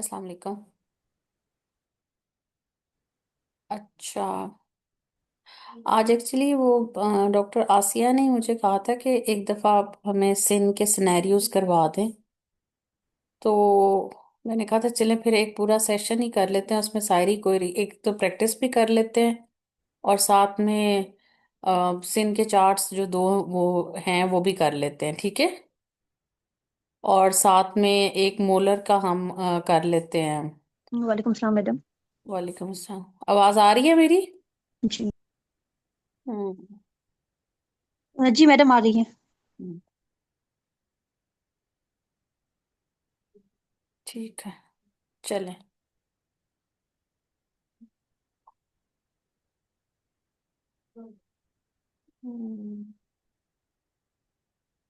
अस्सलाम वालेकुम। अच्छा, आज एक्चुअली वो डॉक्टर आसिया ने मुझे कहा था कि एक दफ़ा आप हमें सिन के सिनेरियोज करवा दें। तो मैंने कहा था चलें फिर एक पूरा सेशन ही कर लेते हैं, उसमें सारी कोई एक तो प्रैक्टिस भी कर लेते हैं और साथ में सिन के चार्ट्स जो दो वो हैं वो भी कर लेते हैं, ठीक है। और साथ में एक मोलर का हम कर लेते हैं। वालेकुम सलाम मैडम। वालेकुम अस्सलाम। आवाज़ आ रही है मेरी? जी। हम्म। जी मैडम आ रही है। हम्म, ठीक है, चलें। हम्म,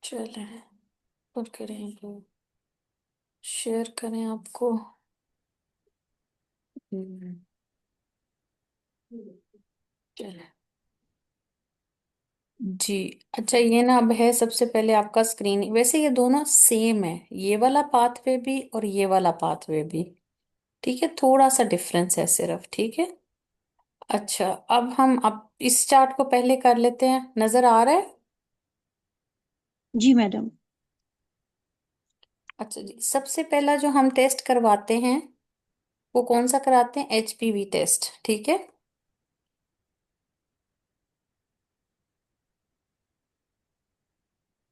चलें, और करेंगे, शेयर करें आपको। हम्म, चलें जी। अच्छा, ये ना अब है सबसे पहले आपका स्क्रीन, वैसे ये दोनों सेम है, ये वाला पाथवे भी और ये वाला पाथवे भी, ठीक है, थोड़ा सा डिफरेंस है सिर्फ, ठीक है। अच्छा, अब इस चार्ट को पहले कर लेते हैं, नजर आ रहा है? जी मैडम। अच्छा जी, सबसे पहला जो हम टेस्ट करवाते हैं वो कौन सा कराते हैं? एचपीवी टेस्ट, ठीक है।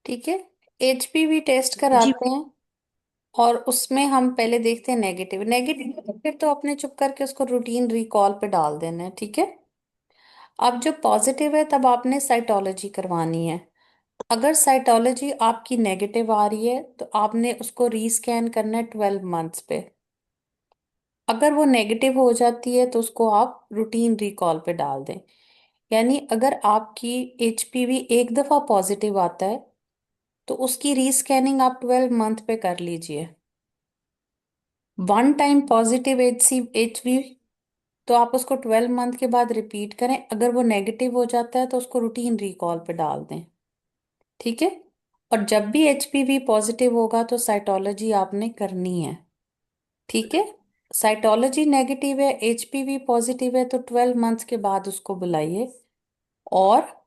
ठीक है, एचपीवी टेस्ट जी। कराते हैं और उसमें हम पहले देखते हैं नेगेटिव नेगेटिव, फिर तो अपने चुप करके उसको रूटीन रिकॉल पे डाल देना है, ठीक है। अब जो पॉजिटिव है तब आपने साइटोलॉजी करवानी है। अगर साइटोलॉजी आपकी नेगेटिव आ रही है तो आपने उसको रीस्कैन करना है 12 मंथ्स पे। अगर वो नेगेटिव हो जाती है तो उसको आप रूटीन रिकॉल पे डाल दें। यानी अगर आपकी एचपीवी एक दफा पॉजिटिव आता है तो उसकी रीस्कैनिंग आप 12 मंथ पे कर लीजिए। वन टाइम पॉजिटिव एचवी तो आप उसको 12 मंथ के बाद रिपीट करें, अगर वो नेगेटिव हो जाता है तो उसको रूटीन रिकॉल पे डाल दें, ठीक है। और जब भी एचपीवी पॉजिटिव होगा तो साइटोलॉजी आपने करनी है, ठीक है। साइटोलॉजी नेगेटिव है, एचपीवी पॉजिटिव है, तो 12 मंथ के बाद उसको बुलाइए और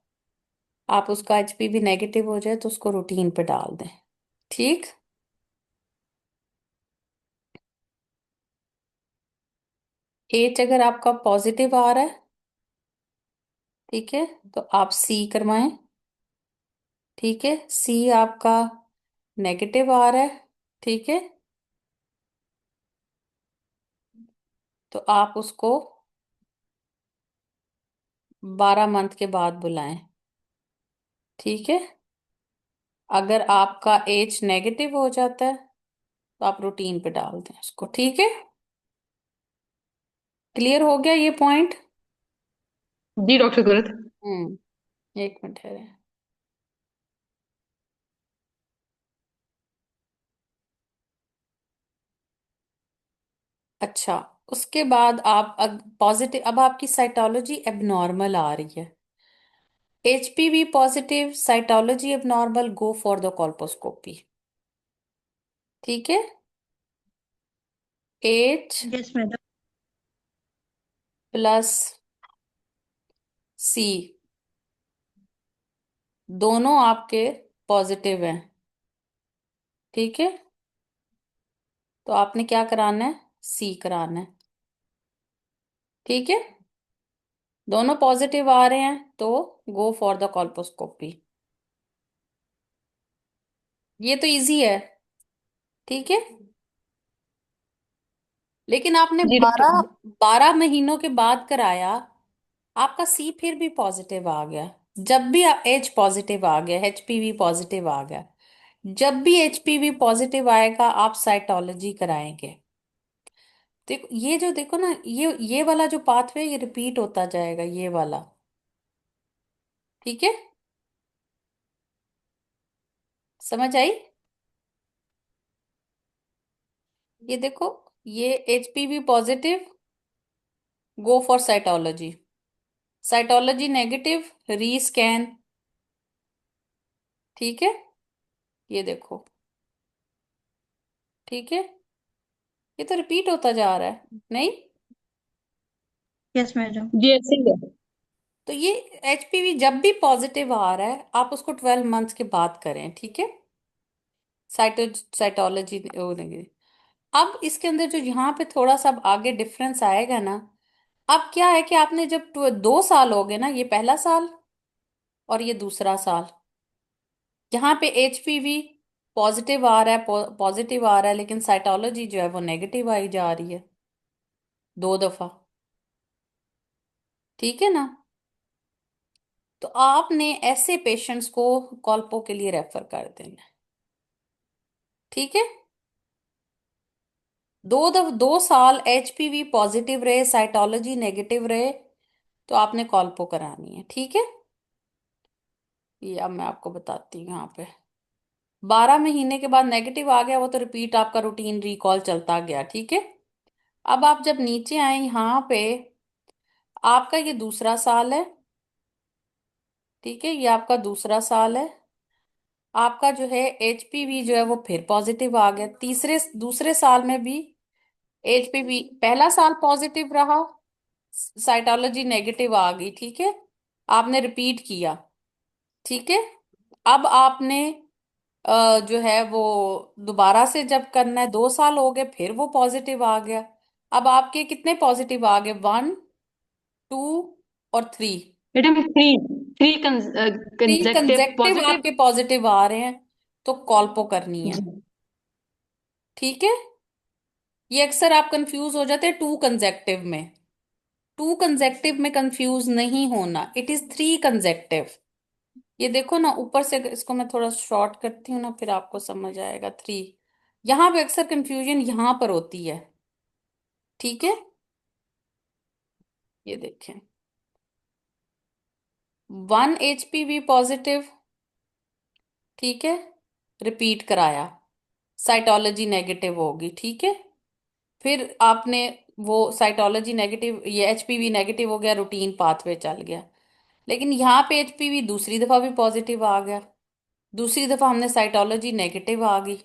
आप उसका एचपीवी नेगेटिव हो जाए तो उसको रूटीन पे डाल दें, ठीक। एच अगर आपका पॉजिटिव आ रहा है, ठीक है, तो आप सी करवाएं, ठीक है। सी आपका नेगेटिव आ रहा है, ठीक है, तो आप उसको 12 मंथ के बाद बुलाएं, ठीक है। अगर आपका एच नेगेटिव हो जाता है तो आप रूटीन पे डाल दें उसको, ठीक है। क्लियर हो गया ये पॉइंट? जी डॉक्टर गुरत। एक मिनट है। अच्छा, उसके बाद आप पॉजिटिव, अब आपकी साइटोलॉजी एबनॉर्मल आ रही है, HPV positive, cytology abnormal, go for the colposcopy, ठीक है। H yes madam. प्लस सी दोनों आपके पॉजिटिव हैं, ठीक है, तो आपने क्या कराना है? सी कराना है, ठीक है। दोनों पॉजिटिव आ रहे हैं तो गो फॉर द कॉल्पोस्कोपी। ये तो इजी है, ठीक है। लेकिन आपने जी डॉक्टर। 12 12 महीनों के बाद कराया, आपका सी फिर भी पॉजिटिव आ गया। जब भी एच पॉजिटिव आ गया, एचपीवी पॉजिटिव आ गया, जब भी एचपीवी पॉजिटिव आएगा आप साइटोलॉजी कराएंगे। देखो ये जो, देखो ना, ये वाला जो पाथवे ये रिपीट होता जाएगा, ये वाला, ठीक है। समझ आई? ये देखो, ये HPV positive, go for cytology, cytology negative, rescan, ठीक है। ये देखो, ठीक है, ये तो रिपीट होता जा रहा है, नहीं? Yes madam. जी ऐसे ही है। तो ये एचपीवी जब भी पॉजिटिव आ रहा है आप उसको 12 मंथ्स के बाद करें, ठीक है? साइटोलॉजी। अब इसके अंदर जो यहाँ पे थोड़ा सा अब आगे डिफरेंस आएगा ना, अब क्या है कि आपने जब 2 साल हो गए ना, ये पहला साल और ये दूसरा साल, यहाँ पे एचपीवी पॉजिटिव आ रहा है, पॉजिटिव आ रहा है, लेकिन साइटोलॉजी जो है वो नेगेटिव आई जा रही है 2 दफा, ठीक है ना? तो आपने ऐसे पेशेंट्स को कॉल्पो के लिए रेफर कर देना है, ठीक है? 2 साल एचपीवी पॉजिटिव रहे, साइटोलॉजी नेगेटिव रहे, तो आपने कॉल्पो करानी है, ठीक है? ये अब मैं आपको बताती हूँ यहाँ पे। 12 महीने के बाद नेगेटिव आ गया वो तो रिपीट आपका रूटीन रिकॉल चलता गया, ठीक है? अब आप जब नीचे आए यहाँ पे, आपका ये दूसरा साल है, ठीक है? ये आपका दूसरा साल है। आपका जो है एचपीवी जो है वो फिर पॉजिटिव आ गया, तीसरे दूसरे साल में भी एचपीवी, पहला साल पॉजिटिव रहा, साइटोलॉजी नेगेटिव आ गई, ठीक है? आपने रिपीट किया, ठीक है? अब आपने जो है वो दोबारा से जब करना है, 2 साल हो गए, फिर वो पॉजिटिव आ गया। अब आपके कितने पॉजिटिव आ गए? 1, 2 और 3। Madam three, three three conjunctive conjunctive positive. आपके पॉजिटिव आ रहे हैं, तो कॉल्पो करनी है, जी। ठीक है? ये अक्सर आप कंफ्यूज हो जाते हैं टू कंजेक्टिव में। टू कंजेक्टिव में कंफ्यूज नहीं होना, इट इज 3 कंजेक्टिव। ये देखो ना ऊपर से, इसको मैं थोड़ा शॉर्ट करती हूँ ना, फिर आपको समझ आएगा। 3, यहाँ पे अक्सर कंफ्यूजन यहाँ पर होती है, ठीक है? ये देखें, 1 एचपीवी पॉजिटिव, ठीक है? रिपीट कराया, साइटोलॉजी नेगेटिव होगी, ठीक है? फिर आपने वो साइटोलॉजी नेगेटिव, ये एचपीवी नेगेटिव हो गया, रूटीन पाथवे चल गया। लेकिन यहाँ पे एचपीवी दूसरी दफा भी पॉजिटिव आ गया, दूसरी दफा हमने साइटोलॉजी नेगेटिव आ गई,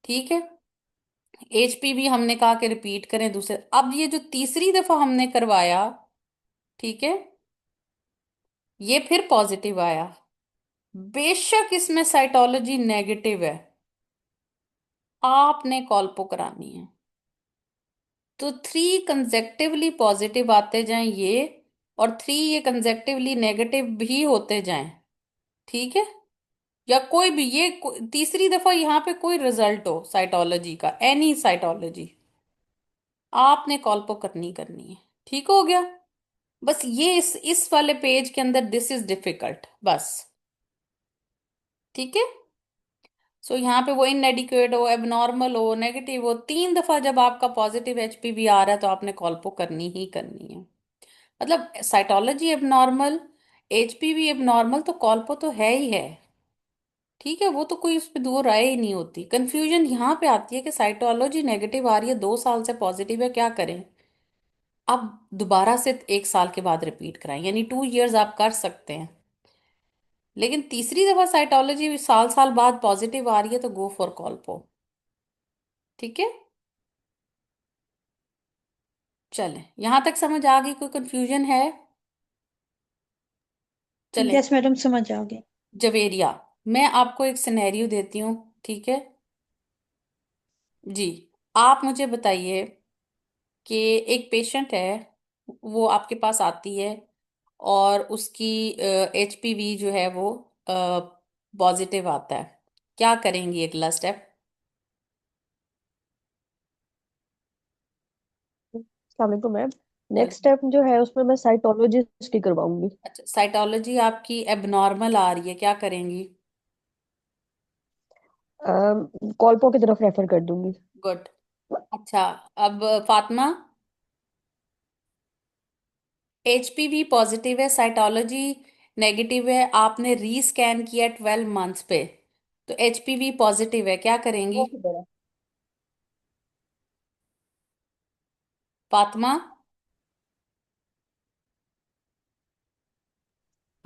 ठीक है? एचपीवी हमने कहा कि रिपीट करें दूसरे, अब ये जो तीसरी दफा हमने करवाया, ठीक है, ये फिर पॉजिटिव आया, बेशक इसमें साइटोलॉजी नेगेटिव है, आपने कॉल्पो करानी है। तो 3 कंजेक्टिवली पॉजिटिव आते जाएं ये, और 3 ये कंजेक्टिवली नेगेटिव भी होते जाएं, ठीक है? या कोई भी ये तीसरी दफा यहाँ पे कोई रिजल्ट हो साइटोलॉजी का, एनी साइटोलॉजी, आपने कॉल्पो करनी है, ठीक हो गया? बस ये इस वाले पेज के अंदर दिस इज डिफिकल्ट, बस, ठीक है? सो यहाँ पे वो इनएडिक्वेट हो, एबनॉर्मल हो, नेगेटिव हो, 3 दफा जब आपका पॉजिटिव एचपीवी आ रहा है तो आपने कॉल्पो करनी ही करनी है। मतलब साइटोलॉजी एबनॉर्मल, एचपीवी एबनॉर्मल, तो कॉल्पो तो है ही है, ठीक है? वो तो कोई उस पर दो राय ही नहीं होती। कंफ्यूजन यहाँ पे आती है कि साइटोलॉजी नेगेटिव आ रही है, 2 साल से पॉजिटिव है, क्या करें? अब दोबारा से 1 साल के बाद रिपीट कराएं, यानी 2 इयर्स आप कर सकते हैं। लेकिन तीसरी दफा साइटोलॉजी साल साल बाद पॉजिटिव आ रही है तो गो फॉर कॉल्पो, ठीक है? चलें, यहां तक समझ आ गई? कोई कंफ्यूजन है? चलें। यस मैडम समझ आ गए। जवेरिया, मैं आपको एक सिनेरियो देती हूँ, ठीक है जी? आप मुझे बताइए कि एक पेशेंट है, वो आपके पास आती है और उसकी एचपीवी जो है वो पॉजिटिव आता है, क्या करेंगी अगला स्टेप? अस्सलाम वालेकुम मैम। नेक्स्ट स्टेप जो है उसमें मैं साइटोलॉजिस्ट की करवाऊंगी। अच्छा, साइटोलॉजी आपकी एबनॉर्मल आ रही है, क्या करेंगी? कॉल्पो की तरफ रेफर कर दूंगी। गुड। अच्छा, अब फातिमा, एचपीवी पॉजिटिव है, साइटोलॉजी नेगेटिव है, आपने रीस्कैन किया 12 मंथ्स पे, तो एचपीवी पॉजिटिव है, क्या करेंगी? वो किधर है? फातिमा,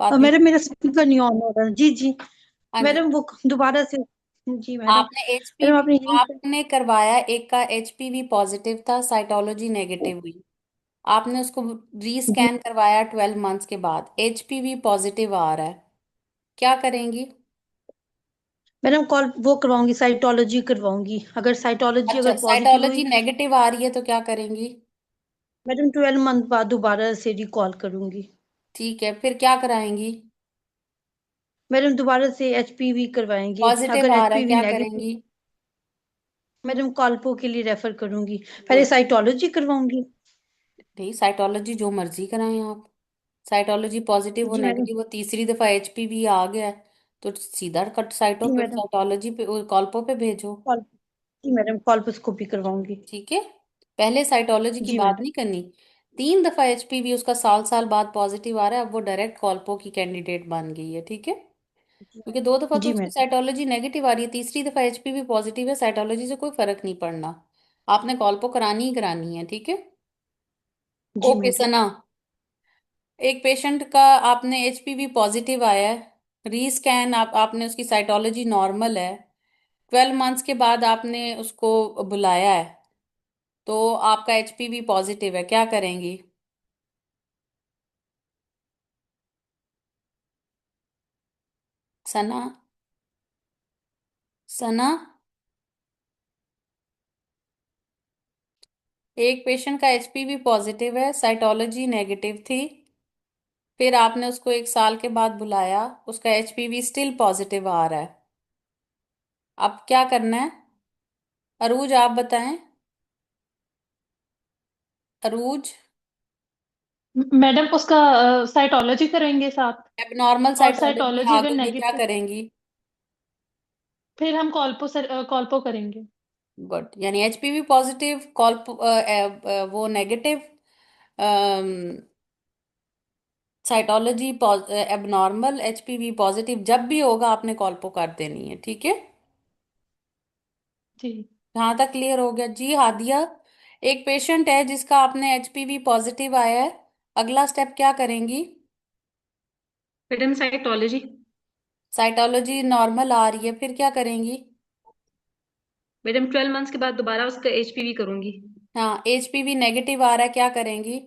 और फातिमा, मैडम मेरा स्पीकर नहीं ऑन हो रहा। जी जी। हाँ जी। मैडम वो दोबारा से जी मैडम। आपने मैडम एचपीवी आपने यही आपने करवाया, एक का एचपीवी पॉजिटिव था, साइटोलॉजी नेगेटिव हुई। आपने उसको जी रीस्कैन करवाया 12 मंथ्स के बाद, एचपीवी पॉजिटिव आ रहा है, क्या करेंगी? मैडम, कॉल वो करवाऊंगी, साइटोलॉजी करवाऊंगी। अगर साइटोलॉजी अच्छा, अगर पॉजिटिव साइटोलॉजी हुई, नेगेटिव आ रही है तो क्या करेंगी? मैडम 12 मंथ बाद दोबारा से रिकॉल करूंगी। ठीक है, फिर क्या कराएंगी? मैडम दोबारा से एचपीवी करवाएंगे। पॉजिटिव अगर आ रहा है, एचपीवी क्या नेगेटिव, करेंगी? मैडम कॉल्पो के लिए रेफर करूंगी। पहले गुड। साइटोलॉजी करवाऊंगी। नहीं, साइटोलॉजी जो मर्जी कराएं आप। साइटोलॉजी पॉजिटिव हो जी मैडम। नेगेटिव हो, तीसरी दफा एचपीवी आ गया है तो सीधा कट साइटो जी पे, मैडम। साइटोलॉजी पे, कॉल्पो पे भेजो। कॉल जी मैडम, कॉल्पोस्कोपी करवाऊंगी। ठीक है, पहले साइटोलॉजी की जी बात मैडम। नहीं करनी। 3 दफा एचपीवी उसका साल साल बाद पॉजिटिव आ रहा है, अब वो डायरेक्ट कॉल्पो की कैंडिडेट बन गई है, ठीक है। जी क्योंकि 2 दफा तो जी उसकी मैडम। साइटोलॉजी नेगेटिव आ रही है, तीसरी दफा एचपीवी पॉजिटिव है, साइटोलॉजी से कोई फर्क नहीं पड़ना। आपने कॉल्पो करानी ही करानी है, ठीक है। जी ओके मैडम। सना, एक पेशेंट का आपने एचपीवी पॉजिटिव आया है, रीस्कैन आपने उसकी साइटोलॉजी नॉर्मल है, 12 मंथ्स के बाद आपने उसको बुलाया है, तो आपका एचपीवी पॉजिटिव है, क्या करेंगी? सना, सना, एक पेशेंट का एचपीवी पॉजिटिव है, साइटोलॉजी नेगेटिव थी, फिर आपने उसको 1 साल के बाद बुलाया, उसका एचपीवी स्टिल पॉजिटिव आ रहा है, अब क्या करना है? अरूज आप बताएं। अरूज, मैडम उसका साइटोलॉजी करेंगे साथ। एबनॉर्मल और साइटोलॉजी साइटोलॉजी आ अगर गई है, क्या नेगेटिव, करेंगी? फिर हम कॉल्पो करेंगे। गुड, यानी एचपीवी पॉजिटिव, कॉल वो negative, cytology abnormal, HPV positive, जब भी होगा आपने कॉल्पो कर देनी है, ठीक है। जी जहां तक क्लियर हो गया जी? हादिया, एक पेशेंट है जिसका आपने एचपीवी पॉजिटिव आया है, अगला स्टेप क्या करेंगी? Madam cytology. साइटोलॉजी नॉर्मल आ रही है, फिर क्या करेंगी? मैडम 12 मंथ्स के बाद दोबारा उसका एचपीवी करूंगी। हाँ, एचपीवी नेगेटिव आ रहा है, क्या करेंगी?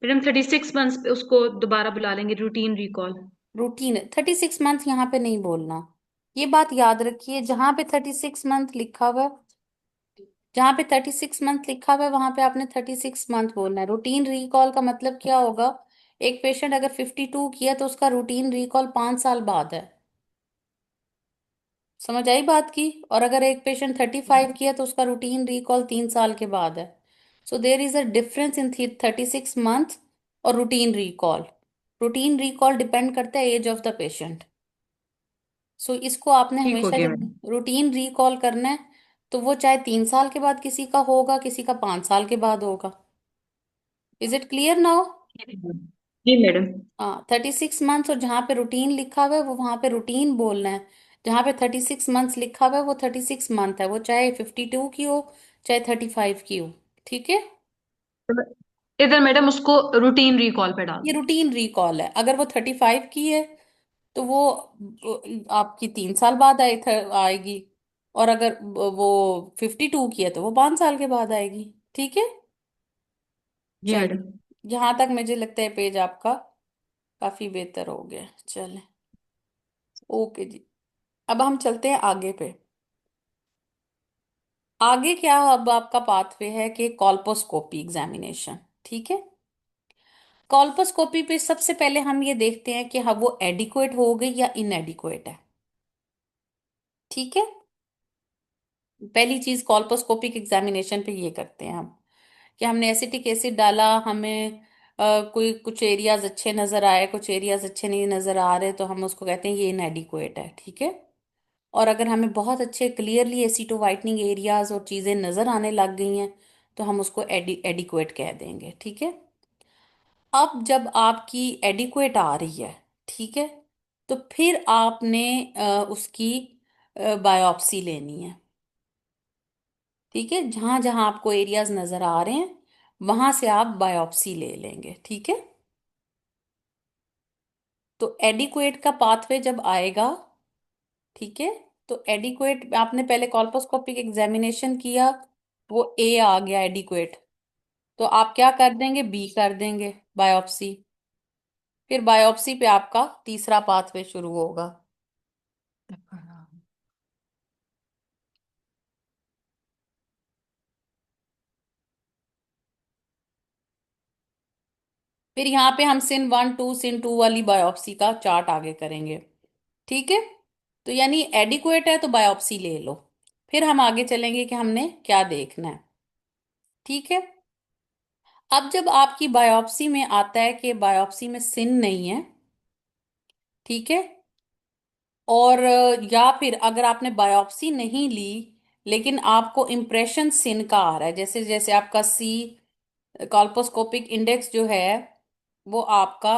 मैडम 36 मंथ्स पे उसको दोबारा बुला लेंगे, रूटीन रिकॉल। रूटीन 36 मंथ यहाँ पे नहीं बोलना, ये बात याद रखिए। जहां पे 36 मंथ लिखा हुआ है, जहां पे 36 मंथ लिखा हुआ है वहां पे आपने 36 मंथ बोलना है। रूटीन रिकॉल का मतलब क्या होगा? एक पेशेंट अगर 52 किया तो उसका रूटीन रिकॉल 5 साल बाद है, समझ आई बात की? और अगर एक पेशेंट 35 किया तो उसका रूटीन रिकॉल 3 साल के बाद है। So there is a difference in 36 month और routine recall. Routine recall depend करता है age of the patient. So इसको आपने ठीक हो हमेशा गया जब मैडम। रूटीन रिकॉल करना है तो वो चाहे 3 साल के बाद किसी का होगा, किसी का 5 साल के बाद होगा। Is it clear now? जी मैडम। हाँ, 36 मंथ्स, और जहाँ पे रूटीन लिखा हुआ है वो वहां पे रूटीन बोलना है। जहाँ पे 36 मंथ्स लिखा हुआ है वो 36 मंथ है, वो चाहे 52 की हो, चाहे 35 की हो, ठीक है। इधर मैडम उसको रूटीन रिकॉल पे डाल ये दो। रूटीन रिकॉल है, अगर वो 35 की है तो वो आपकी 3 साल बाद आएगी, और अगर वो 52 की है तो वो 5 साल के बाद आएगी, ठीक है। जी चलिए, मैडम। यहाँ तक मुझे लगता है पेज आपका काफी बेहतर हो गया, चलें। ओके जी, अब हम चलते हैं आगे पे। आगे क्या, अब आपका पाथवे है कि कॉल्पोस्कोपी एग्जामिनेशन, ठीक है। कॉल्पोस्कोपी पे सबसे पहले हम ये देखते हैं कि हाँ वो एडिक्वेट हो गई या इनएडिक्वेट है, ठीक है। पहली चीज कॉल्पोस्कोपिक एग्जामिनेशन पे ये करते हैं हम कि हमने एसिटिक एसिड डाला, हमें कोई कुछ एरियाज अच्छे नजर आए, कुछ एरियाज अच्छे नहीं नजर आ रहे, तो हम उसको कहते हैं ये इनएडिक्वेट है, ठीक है। और अगर हमें बहुत अच्छे क्लियरली एसिटो वाइटनिंग एरियाज और चीजें नजर आने लग गई हैं तो हम उसको एडिक्वेट कह देंगे, ठीक है। अब जब आपकी एडिक्वेट आ रही है, ठीक है, तो फिर आपने उसकी बायोप्सी लेनी है, ठीक है। जहां जहां आपको एरियाज नजर आ रहे हैं वहां से आप बायोप्सी ले लेंगे, ठीक है। तो एडिक्वेट का पाथवे जब आएगा, ठीक है, तो एडिक्वेट आपने पहले कॉल्पोस्कोपिक एग्जामिनेशन किया, वो ए आ गया एडिक्वेट, तो आप क्या कर देंगे, बी कर देंगे बायोप्सी। फिर बायोप्सी पे आपका तीसरा पाथवे शुरू होगा। फिर यहाँ पे हम सिन 1 2 सिन 2 वाली बायोप्सी का चार्ट आगे करेंगे। ठीक है, तो यानी एडिक्वेट है तो बायोप्सी ले लो। फिर हम आगे चलेंगे कि हमने क्या देखना है। ठीक है, अब जब आपकी बायोप्सी में आता है कि बायोप्सी में सिन नहीं है, ठीक है, और या फिर अगर आपने बायोप्सी नहीं ली लेकिन आपको इम्प्रेशन सिन का आ रहा है, जैसे जैसे आपका सी कॉल्पोस्कोपिक इंडेक्स जो है वो आपका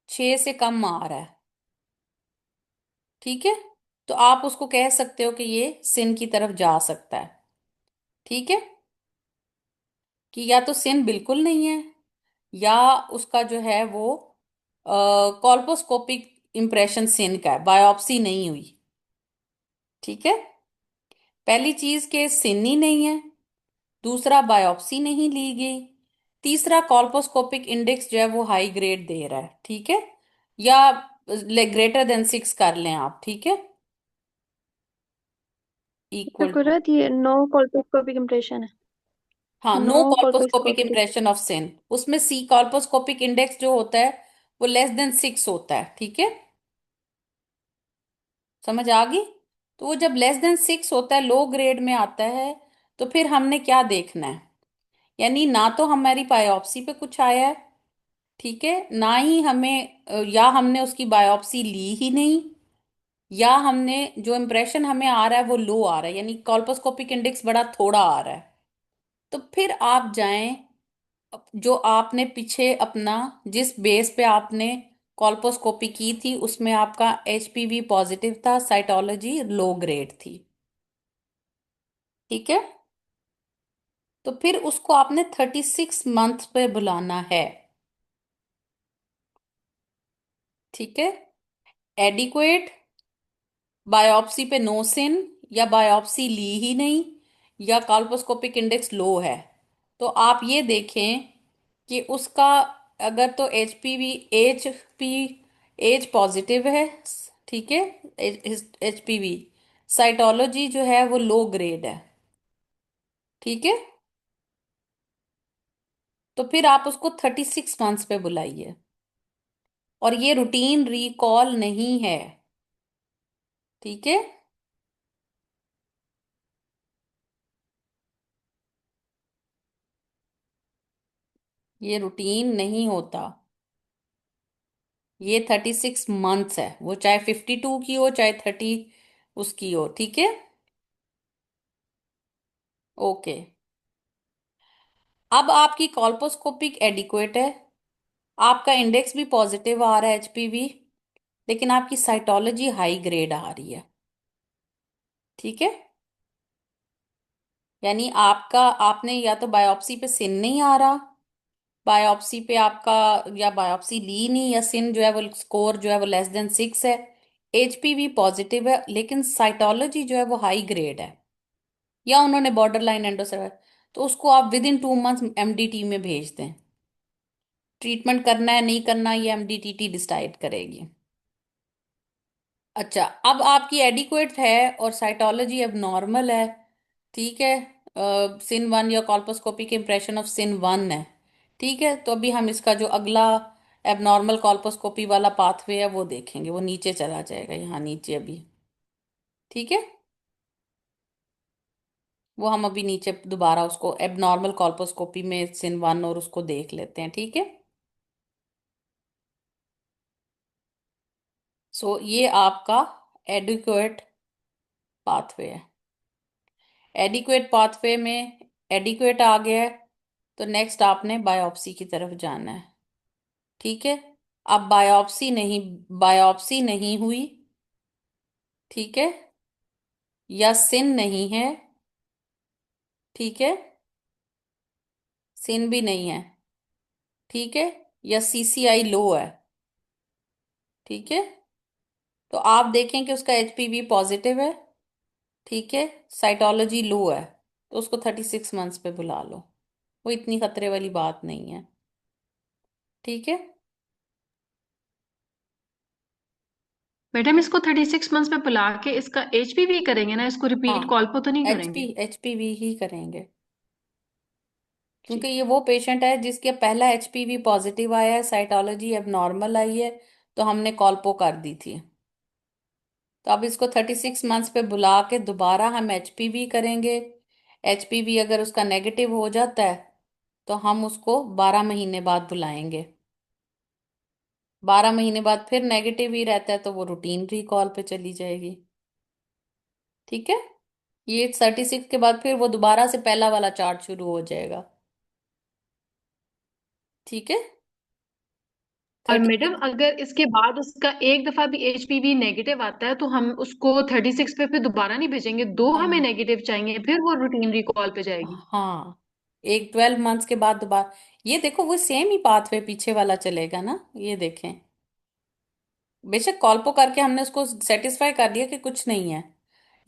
6 से कम आ रहा है, ठीक है, तो आप उसको कह सकते हो कि ये सिन की तरफ जा सकता है। ठीक है, कि या तो सिन बिल्कुल नहीं है, या उसका जो है वो कॉल्पोस्कोपिक इंप्रेशन सिन का है, बायोप्सी नहीं हुई। ठीक है, पहली चीज के सिन ही नहीं है, दूसरा बायोप्सी नहीं ली गई, तीसरा कॉल्पोस्कोपिक इंडेक्स जो है वो हाई ग्रेड दे रहा है। ठीक है, या ग्रेटर देन 6 कर लें आप। ठीक है, इक्वल टू, कुदरत ये नो कॉल्पोस्कोपिक इम्प्रेशन है। हाँ, no no colposcopic colposcopic. Impression of CIN, उसमें सी कॉल्पोस्कोपिक इंडेक्स जो होता है वो लेस देन 6 होता है। ठीक है, समझ आ गई। तो वो जब लेस देन 6 होता है, लो ग्रेड में आता है, तो फिर हमने क्या देखना है, यानी ना तो हमारी बायोप्सी पे कुछ आया है, ठीक है, ना ही हमें या हमने उसकी बायोप्सी ली ही नहीं, या हमने जो इम्प्रेशन हमें आ रहा है वो लो आ रहा है, यानी कॉल्पोस्कोपिक इंडेक्स बड़ा थोड़ा आ रहा है। तो फिर आप जाएं, जो आपने पीछे अपना जिस बेस पे आपने कॉल्पोस्कोपी की थी उसमें आपका एचपीवी पॉजिटिव था, साइटोलॉजी लो ग्रेड थी। ठीक है, तो फिर उसको आपने 36 मंथ पे बुलाना है। ठीक है, एडिक्वेट, बायोप्सी पे नो सिन, या बायोप्सी ली ही नहीं, या कॉल्पोस्कोपिक इंडेक्स लो है, तो आप ये देखें कि उसका अगर तो एच पी एच पॉजिटिव है, ठीक है, एचपीवी, साइटोलॉजी जो है वो लो ग्रेड है। ठीक है, तो फिर आप उसको 36 मंथ्स पे बुलाइए, और ये रूटीन रिकॉल नहीं है। ठीक है, ये रूटीन नहीं होता, ये 36 मंथ्स है, वो चाहे 52 की हो चाहे 30 उसकी हो। ठीक है, ओके, अब आपकी कॉल्पोस्कोपिक एडिक्वेट है, आपका इंडेक्स भी पॉजिटिव आ रहा है एचपीवी, लेकिन आपकी साइटोलॉजी हाई ग्रेड आ रही है। ठीक है, यानी आपका आपने या तो बायोप्सी पे सिन नहीं आ रहा, बायोप्सी पे आपका या बायोप्सी ली नहीं, या सिन जो है वो स्कोर जो है वो लेस देन 6 है, एचपीवी पॉजिटिव है लेकिन साइटोलॉजी जो है वो हाई ग्रेड है, या उन्होंने बॉर्डर लाइन एंडोसर्वाइवल, तो उसको आप विद इन 2 मंथ्स एमडीटी में भेज दें। ट्रीटमेंट करना है नहीं करना ये एमडीटीटी डिसाइड करेगी। अच्छा, अब आपकी एडिक्वेट है और साइटोलॉजी अब नॉर्मल है, ठीक है, सिन 1 या कॉल्पोस्कोपिक इम्प्रेशन ऑफ सिन 1 है। ठीक है, तो अभी हम इसका जो अगला एबनॉर्मल कॉल्पोस्कोपी वाला पाथवे है वो देखेंगे, वो नीचे चला जाएगा, यहाँ नीचे अभी। ठीक है, वो हम अभी नीचे दोबारा उसको एबनॉर्मल कॉल्पोस्कोपी में सिन 1 और उसको देख लेते हैं। ठीक है, सो ये आपका एडिक्वेट पाथवे है। एडिक्वेट पाथवे में एडिक्वेट आ गया है, तो नेक्स्ट आपने बायोप्सी की तरफ जाना है। ठीक है, अब बायोप्सी नहीं हुई, ठीक है, या सिन नहीं है, ठीक है, सिन भी नहीं है, ठीक है, या सीसीआई लो है, ठीक है, तो आप देखें कि उसका एचपीवी पॉजिटिव है, ठीक है, साइटोलॉजी लो है, तो उसको 36 मंथ्स पे बुला लो। वो इतनी खतरे वाली बात नहीं है, ठीक है। मैडम इसको 36 मंथ्स पे बुला के इसका एचपीवी करेंगे ना, इसको रिपीट हाँ, कॉल पे तो नहीं करेंगे? एचपीवी ही करेंगे, क्योंकि ठीक। ये वो पेशेंट है जिसके पहला एचपीवी पॉजिटिव आया है, साइटोलॉजी अब नॉर्मल आई है, तो हमने कॉल्पो कर दी थी। तो अब इसको 36 मंथ्स पे बुला के दोबारा हम एचपीवी करेंगे। एचपीवी अगर उसका नेगेटिव हो जाता है तो हम उसको 12 महीने बाद बुलाएंगे। 12 महीने बाद फिर नेगेटिव ही रहता है तो वो रूटीन रिकॉल पे चली जाएगी, ठीक है। ये 36 के बाद फिर वो दोबारा से पहला वाला चार्ट शुरू हो जाएगा, ठीक है। और मैडम 36। अगर इसके बाद उसका एक दफा भी एचपीवी नेगेटिव आता है तो हम उसको 36 पे फिर दोबारा नहीं भेजेंगे, दो हमें हाँ, नेगेटिव चाहिए, फिर वो रूटीन रिकॉल पे जाएगी? हाँ, एक 12 मंथ्स के बाद दोबारा, ये देखो वो सेम ही पाथवे पीछे वाला चलेगा ना, ये देखें। बेशक कॉल्पो करके हमने उसको सेटिस्फाई कर दिया कि कुछ नहीं है,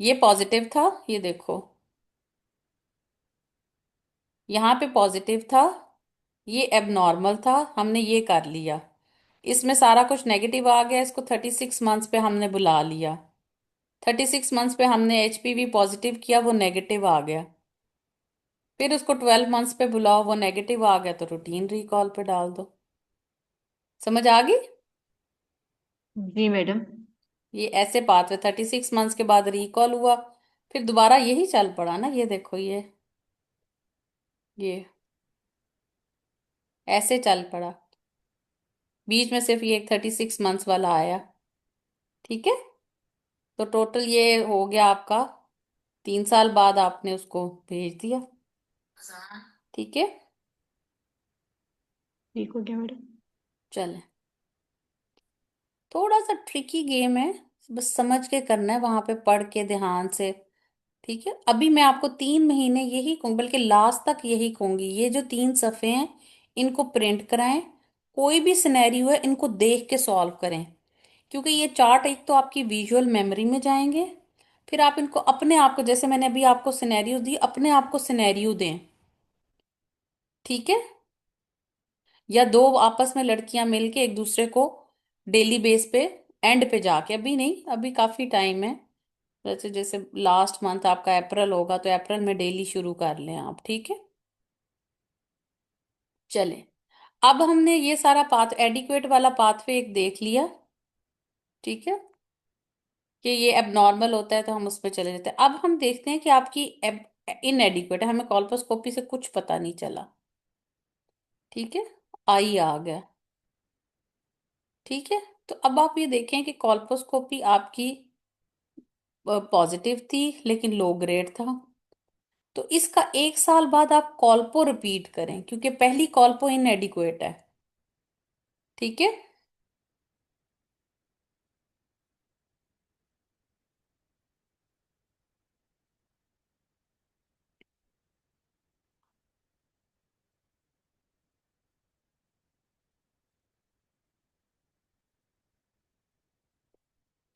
ये पॉजिटिव था, ये देखो यहाँ पे पॉजिटिव था, ये एबनॉर्मल था, हमने ये कर लिया, इसमें सारा कुछ नेगेटिव आ गया, इसको 36 मंथ्स पे हमने बुला लिया। 36 मंथ्स पे हमने एचपीवी पॉजिटिव किया, वो नेगेटिव आ गया, फिर उसको 12 मंथ्स पे बुलाओ, वो नेगेटिव आ गया तो रूटीन रिकॉल पे डाल दो। समझ आ गई? जी मैडम। ये ऐसे पाथवे 36 मंथ्स के बाद रिकॉल हुआ, फिर दोबारा यही चल पड़ा ना, ये देखो ये ऐसे चल पड़ा, बीच में सिर्फ ये 36 मंथ्स वाला आया, ठीक है। तो टोटल ये हो गया आपका, 3 साल बाद आपने उसको भेज दिया, ठीक है। ठीक हो गया मैडम। चले, थोड़ा सा ट्रिकी गेम है, बस समझ के करना है, वहां पे पढ़ के ध्यान से, ठीक है। अभी मैं आपको 3 महीने यही कहूँ, बल्कि लास्ट तक यही कहूंगी, ये जो 3 सफ़े हैं इनको प्रिंट कराएं, कोई भी सिनेरियो है इनको देख के सॉल्व करें, क्योंकि ये चार्ट एक तो आपकी विजुअल मेमोरी में जाएंगे, फिर आप इनको अपने आप को, जैसे मैंने अभी आपको सिनेरियो दी, अपने आप को सिनेरियो दें, ठीक है। या दो आपस में लड़कियां मिलके एक दूसरे को डेली बेस पे, एंड पे जाके, अभी नहीं, अभी काफी टाइम है, जैसे जैसे लास्ट मंथ आपका अप्रैल होगा तो अप्रैल में डेली शुरू कर लें आप, ठीक है। चले, अब हमने ये सारा पाथ एडिक्वेट वाला पाथवे एक देख लिया, ठीक है, कि ये एबनॉर्मल होता है तो हम उस पर चले जाते हैं। अब हम देखते हैं कि आपकी इनएडिक्वेट है, हमें कॉल्पोस्कोपी से कुछ पता नहीं चला, ठीक है, आई आ गया, ठीक है। तो अब आप ये देखें कि कॉल्पोस्कोपी आपकी पॉजिटिव थी लेकिन लो ग्रेड था, तो इसका 1 साल बाद आप कॉल्पो रिपीट करें, क्योंकि पहली कॉल्पो इनएडिक्वेट है, ठीक है।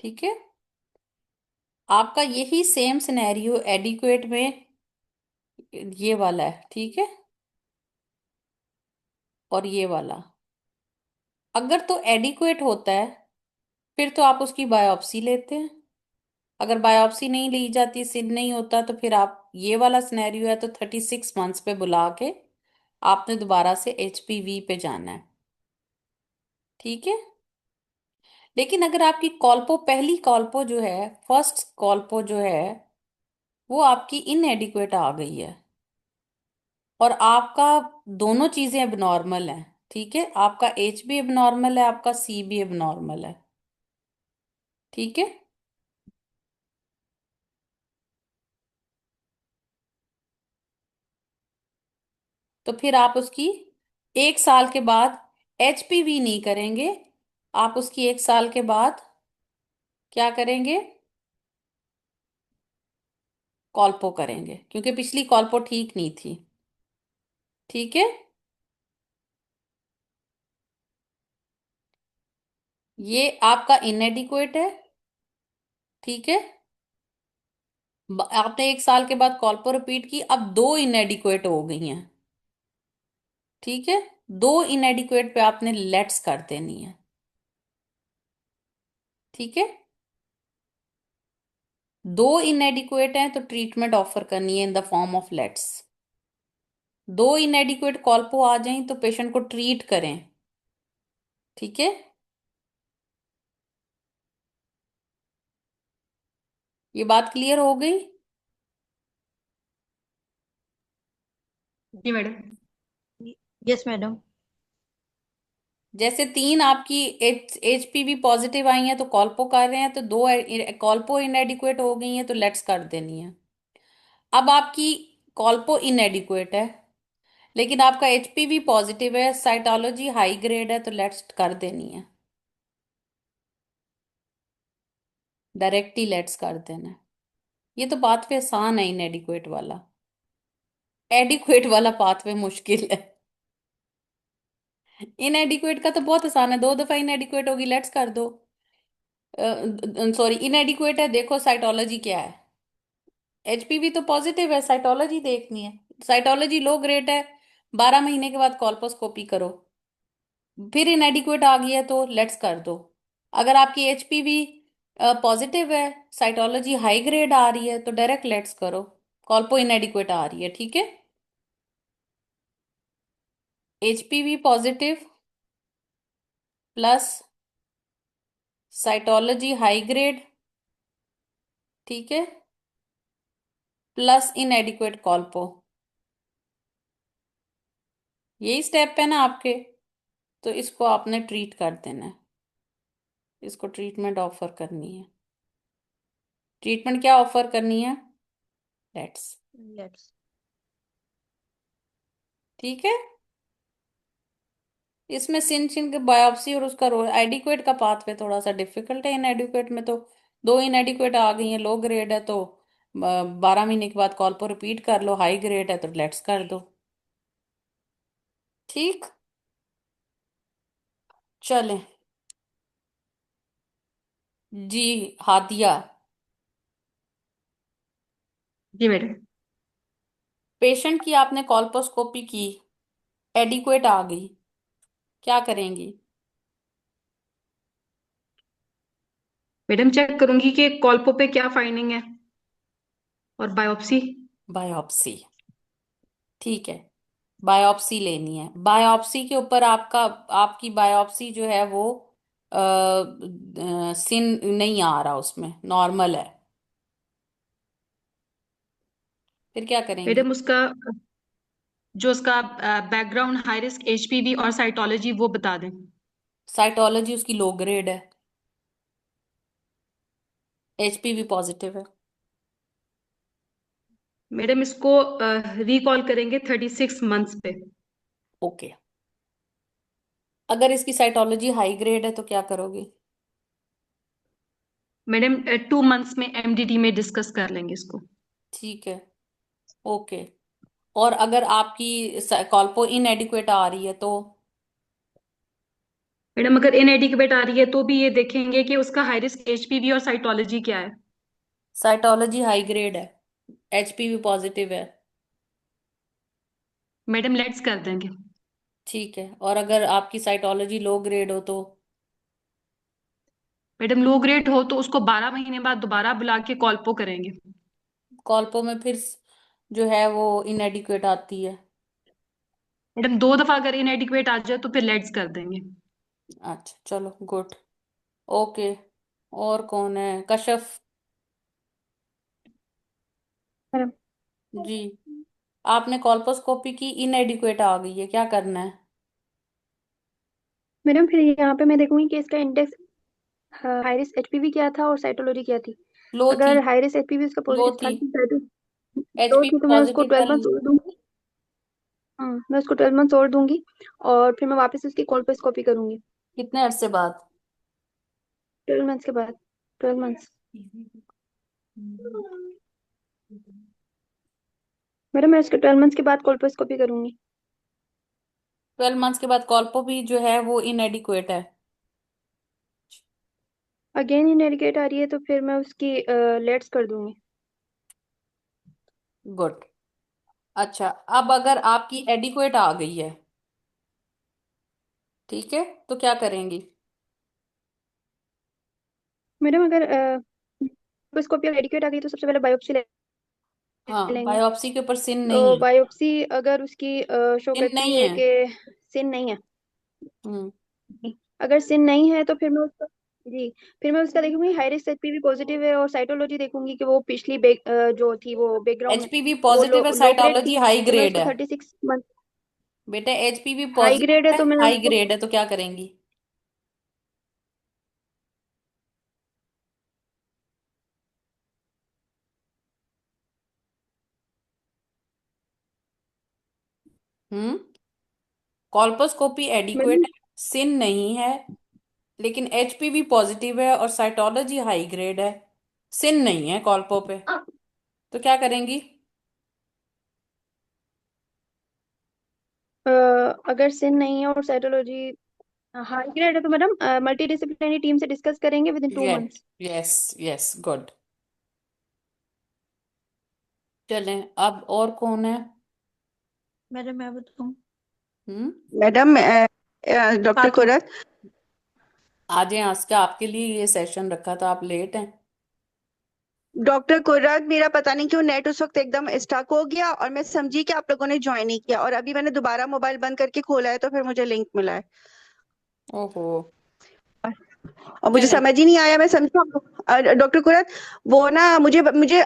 ठीक है, आपका यही सेम सिनेरियो एडिक्वेट में ये वाला है, ठीक है, और ये वाला, अगर तो एडिक्वेट होता है फिर तो आप उसकी बायोप्सी लेते हैं, अगर बायोप्सी नहीं ली जाती, सिन नहीं होता, तो फिर आप ये वाला सिनेरियो है तो 36 मंथ्स पे बुला के आपने दोबारा से एचपीवी पे जाना है, ठीक है। लेकिन अगर आपकी कॉल्पो, पहली कॉल्पो जो है, फर्स्ट कॉल्पो जो है, वो आपकी इनएडिक्वेट आ गई है, और आपका दोनों चीजें एबनॉर्मल हैं, ठीक है, आपका एच भी एबनॉर्मल है, आपका सी भी एबनॉर्मल है, ठीक है। तो फिर आप उसकी 1 साल के बाद एचपीवी नहीं करेंगे, आप उसकी 1 साल के बाद क्या करेंगे, कॉल्पो करेंगे, क्योंकि पिछली कॉल्पो ठीक नहीं थी, ठीक है। ये आपका इनएडिक्वेट है, ठीक है। आपने 1 साल के बाद कॉल्पो रिपीट की, अब दो इनएडिक्वेट हो गई हैं। ठीक है, दो इनएडिक्वेट पे आपने लेट्स कर देनी है। ठीक है, दो इनएडिक्वेट हैं तो ट्रीटमेंट ऑफर करनी है in the form of let's. दो इनएडिक्वेट कॉल्पो आ जाएं तो पेशेंट को ट्रीट करें। ठीक है, ये बात क्लियर हो गई। जी मैडम। Yes madam. जैसे तीन आपकी एचपीवी पॉजिटिव आई हैं तो कॉल्पो कर रहे हैं, तो दो कॉल्पो इनएडिक्वेट हो गई हैं तो लेट्स कर देनी है। अब आपकी कॉल्पो इनएडिक्वेट है लेकिन आपका एचपीवी पॉजिटिव है, साइटोलॉजी हाई ग्रेड है, तो लेट्स कर देनी है। डायरेक्ट ही लेट्स कर देना है। ये तो पाथवे आसान है इनएडिक्वेट वाला, एडिक्वेट वाला पाथवे मुश्किल है। इनएडिक्वेट का तो बहुत आसान है, 2 दफा इनएडिक्वेट होगी लेट्स कर दो। सॉरी, इनएडिक्वेट है, देखो साइटोलॉजी क्या है। एचपीवी तो पॉजिटिव है, साइटोलॉजी देखनी है। साइटोलॉजी लो ग्रेड है, 12 महीने के बाद कॉल्पोस्कोपी करो। फिर इनएडिक्वेट आ गई है तो लेट्स कर दो। अगर आपकी एचपीवी पॉजिटिव है, साइटोलॉजी हाई ग्रेड आ रही है तो डायरेक्ट लेट्स करो। कॉल्पो इनएडिक्वेट आ रही है, ठीक है। HPV positive plus cytology high grade, ठीक है, प्लस इनएडिक्वेट कॉल्पो, यही स्टेप है ना आपके। तो इसको आपने ट्रीट कर देना है, इसको ट्रीटमेंट ऑफर करनी है। ट्रीटमेंट क्या ऑफर करनी है? लेट्स। लेट्स। ठीक है, इसमें सिन चिन के बायोप्सी और उसका रोल, एडिक्वेट का पाथवे थोड़ा सा डिफिकल्ट है। इनएडिक्वेट में तो दो इनएडिक्वेट आ गई हैं, लो ग्रेड है तो 12 महीने के बाद कॉल्पो रिपीट कर लो, हाई ग्रेड है तो लेट्स कर दो। ठीक, चलें। जी, हादिया, जी मैडम। पेशेंट की आपने कॉल्पोस्कोपी की, एडिक्वेट आ गई, क्या करेंगी? मैडम चेक करूंगी कि कॉल्पो पे क्या फाइंडिंग है और बायोप्सी। बायोप्सी, ठीक है। बायोप्सी लेनी है, बायोप्सी के ऊपर आपका, आपकी बायोप्सी जो है वो सिन नहीं आ रहा, उसमें नॉर्मल है, फिर क्या करेंगी? मैडम उसका जो उसका बैकग्राउंड हाई रिस्क एचपीवी और साइटोलॉजी वो बता दें। साइटोलॉजी उसकी लो ग्रेड है, एचपीवी पॉजिटिव है। मैडम इसको रिकॉल करेंगे 36 मंथ्स पे। ओके, अगर इसकी साइटोलॉजी हाई ग्रेड है तो क्या करोगी? मैडम 2 मंथ्स में एमडीटी में डिस्कस कर लेंगे इसको। ठीक है, ओके। और अगर आपकी कॉल्पो इनएडिक्वेट आ रही है तो? मैडम अगर इनएडिक्वेट आ रही है तो भी ये देखेंगे कि उसका हाई रिस्क एचपीवी और साइटोलॉजी क्या है। साइटोलॉजी हाई ग्रेड है, एचपीवी पॉजिटिव है। मैडम लेट्स कर देंगे। ठीक है, और अगर आपकी साइटोलॉजी लो ग्रेड हो तो? मैडम लो ग्रेड हो तो उसको 12 महीने बाद दोबारा बुला के कॉल्पो करेंगे। कॉल्पो में फिर जो है वो इनएडिक्वेट आती है। मैडम 2 दफा अगर इनएडिक्वेट आ जाए तो फिर लेट्स कर देंगे। अच्छा, चलो गुड, ओके। और कौन है? कशफ मैडम। जी, आपने कॉल्पोस्कोपी की, इनएडिक्वेट आ गई है, क्या करना है? मैडम फिर यहाँ पे मैं देखूंगी कि इसका इंडेक्स हाई रिस्क एचपीवी क्या था और साइटोलॉजी क्या थी। लो थी, अगर हाई रिस्क एचपीवी उसका लो पॉजिटिव था थी, तो एचपीवी थी तो मैं उसको पॉजिटिव था। 12 मंथ्स और दूंगी। हाँ, मैं उसको 12 मंथ्स और दूंगी और फिर मैं वापस उसकी कोल्पोस्कोपी करूंगी कितने अरसे बाद? 12 मंथ्स के बाद। 12 मंथ्स। मैडम मैं उसके 12 मंथ्स के बाद कोल्पोस्कोपी करूंगी। 12 मंथ्स के बाद कॉल्पो भी जो है वो इनएडिक्वेट है। अगेन इनएडिक्वेट आ रही है तो फिर मैं उसकी लेट्स कर दूंगी। गुड। अच्छा, अब अगर आपकी एडिक्वेट आ गई है, ठीक है, तो क्या करेंगी? मैडम अगर स्कोपियल एडिक्वेट आ गई तो सबसे पहले बायोप्सी ले हाँ, लेंगे। बायोप्सी के ऊपर सिन नहीं तो है। बायोप्सी अगर उसकी शो सिन करती नहीं है है। कि सिन नहीं है, हम्म। अगर सिन नहीं है तो फिर मैं उसका जी फिर मैं उसका देखूंगी हाई रिस्क एचपीवी पॉजिटिव है, और साइटोलॉजी देखूंगी कि वो पिछली जो थी वो बैकग्राउंड में एचपीवी वो पॉजिटिव है, लो ग्रेड थी। साइटोलॉजी हाई तो मैं ग्रेड उसको है। 36 मंथ बेटा एचपीवी हाई पॉजिटिव ग्रेड है है, तो मैं हाई उसको ग्रेड है, तो क्या करेंगी? हम्म। कॉल्पोस्कोपी एडिक्वेट मैडम है, सिन नहीं है, लेकिन एचपीवी पॉजिटिव है और साइटोलॉजी हाई ग्रेड है। सिन नहीं है कॉल्पो पे, तो क्या करेंगी? अगर सिन नहीं है और साइटोलॉजी हाई ग्रेड है तो मैडम मल्टी डिसिप्लिनरी टीम से डिस्कस करेंगे within two yes months yes yes, good. चलें, अब और कौन है? मैडम मैं बताऊं? हम्म। Madam doctor Fatima. कुरत। आज हैं, आज का आपके लिए ये सेशन रखा था, आप लेट हैं। डॉक्टर कुरत, मेरा पता नहीं क्यों नेट उस वक्त एकदम स्टक हो गया और मैं समझी कि आप लोगों ने ज्वाइन नहीं किया, और अभी मैंने दोबारा मोबाइल बंद करके खोला है तो फिर मुझे लिंक मिला है ओहो। और मुझे चलें। समझ ही नहीं आया। मैं समझा डॉक्टर कुरत, वो ना मुझे मुझे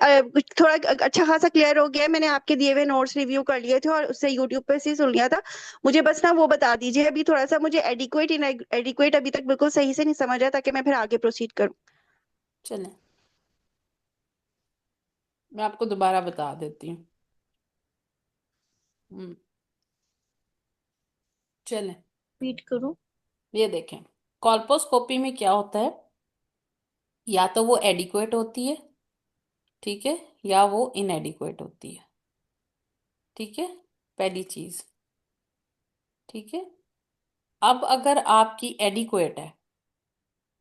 थोड़ा अच्छा खासा क्लियर हो गया है। मैंने आपके दिए हुए नोट्स रिव्यू कर लिए थे और उससे यूट्यूब पे से ही सुन लिया था। मुझे बस ना वो बता दीजिए अभी थोड़ा सा, मुझे एडिक्वेट एडिक्वेट अभी तक बिल्कुल सही से नहीं समझ आया, ताकि मैं फिर आगे प्रोसीड करूँ। चलें, मैं आपको दोबारा बता देती हूँ। हम्म। चलें, रिपीट करूं? ये देखें, कॉल्पोस्कोपी में क्या होता है, या तो वो एडिक्वेट होती है, ठीक है, या वो इनएडिक्वेट होती है, ठीक है, पहली चीज, ठीक है। अब अगर आपकी एडिक्वेट है,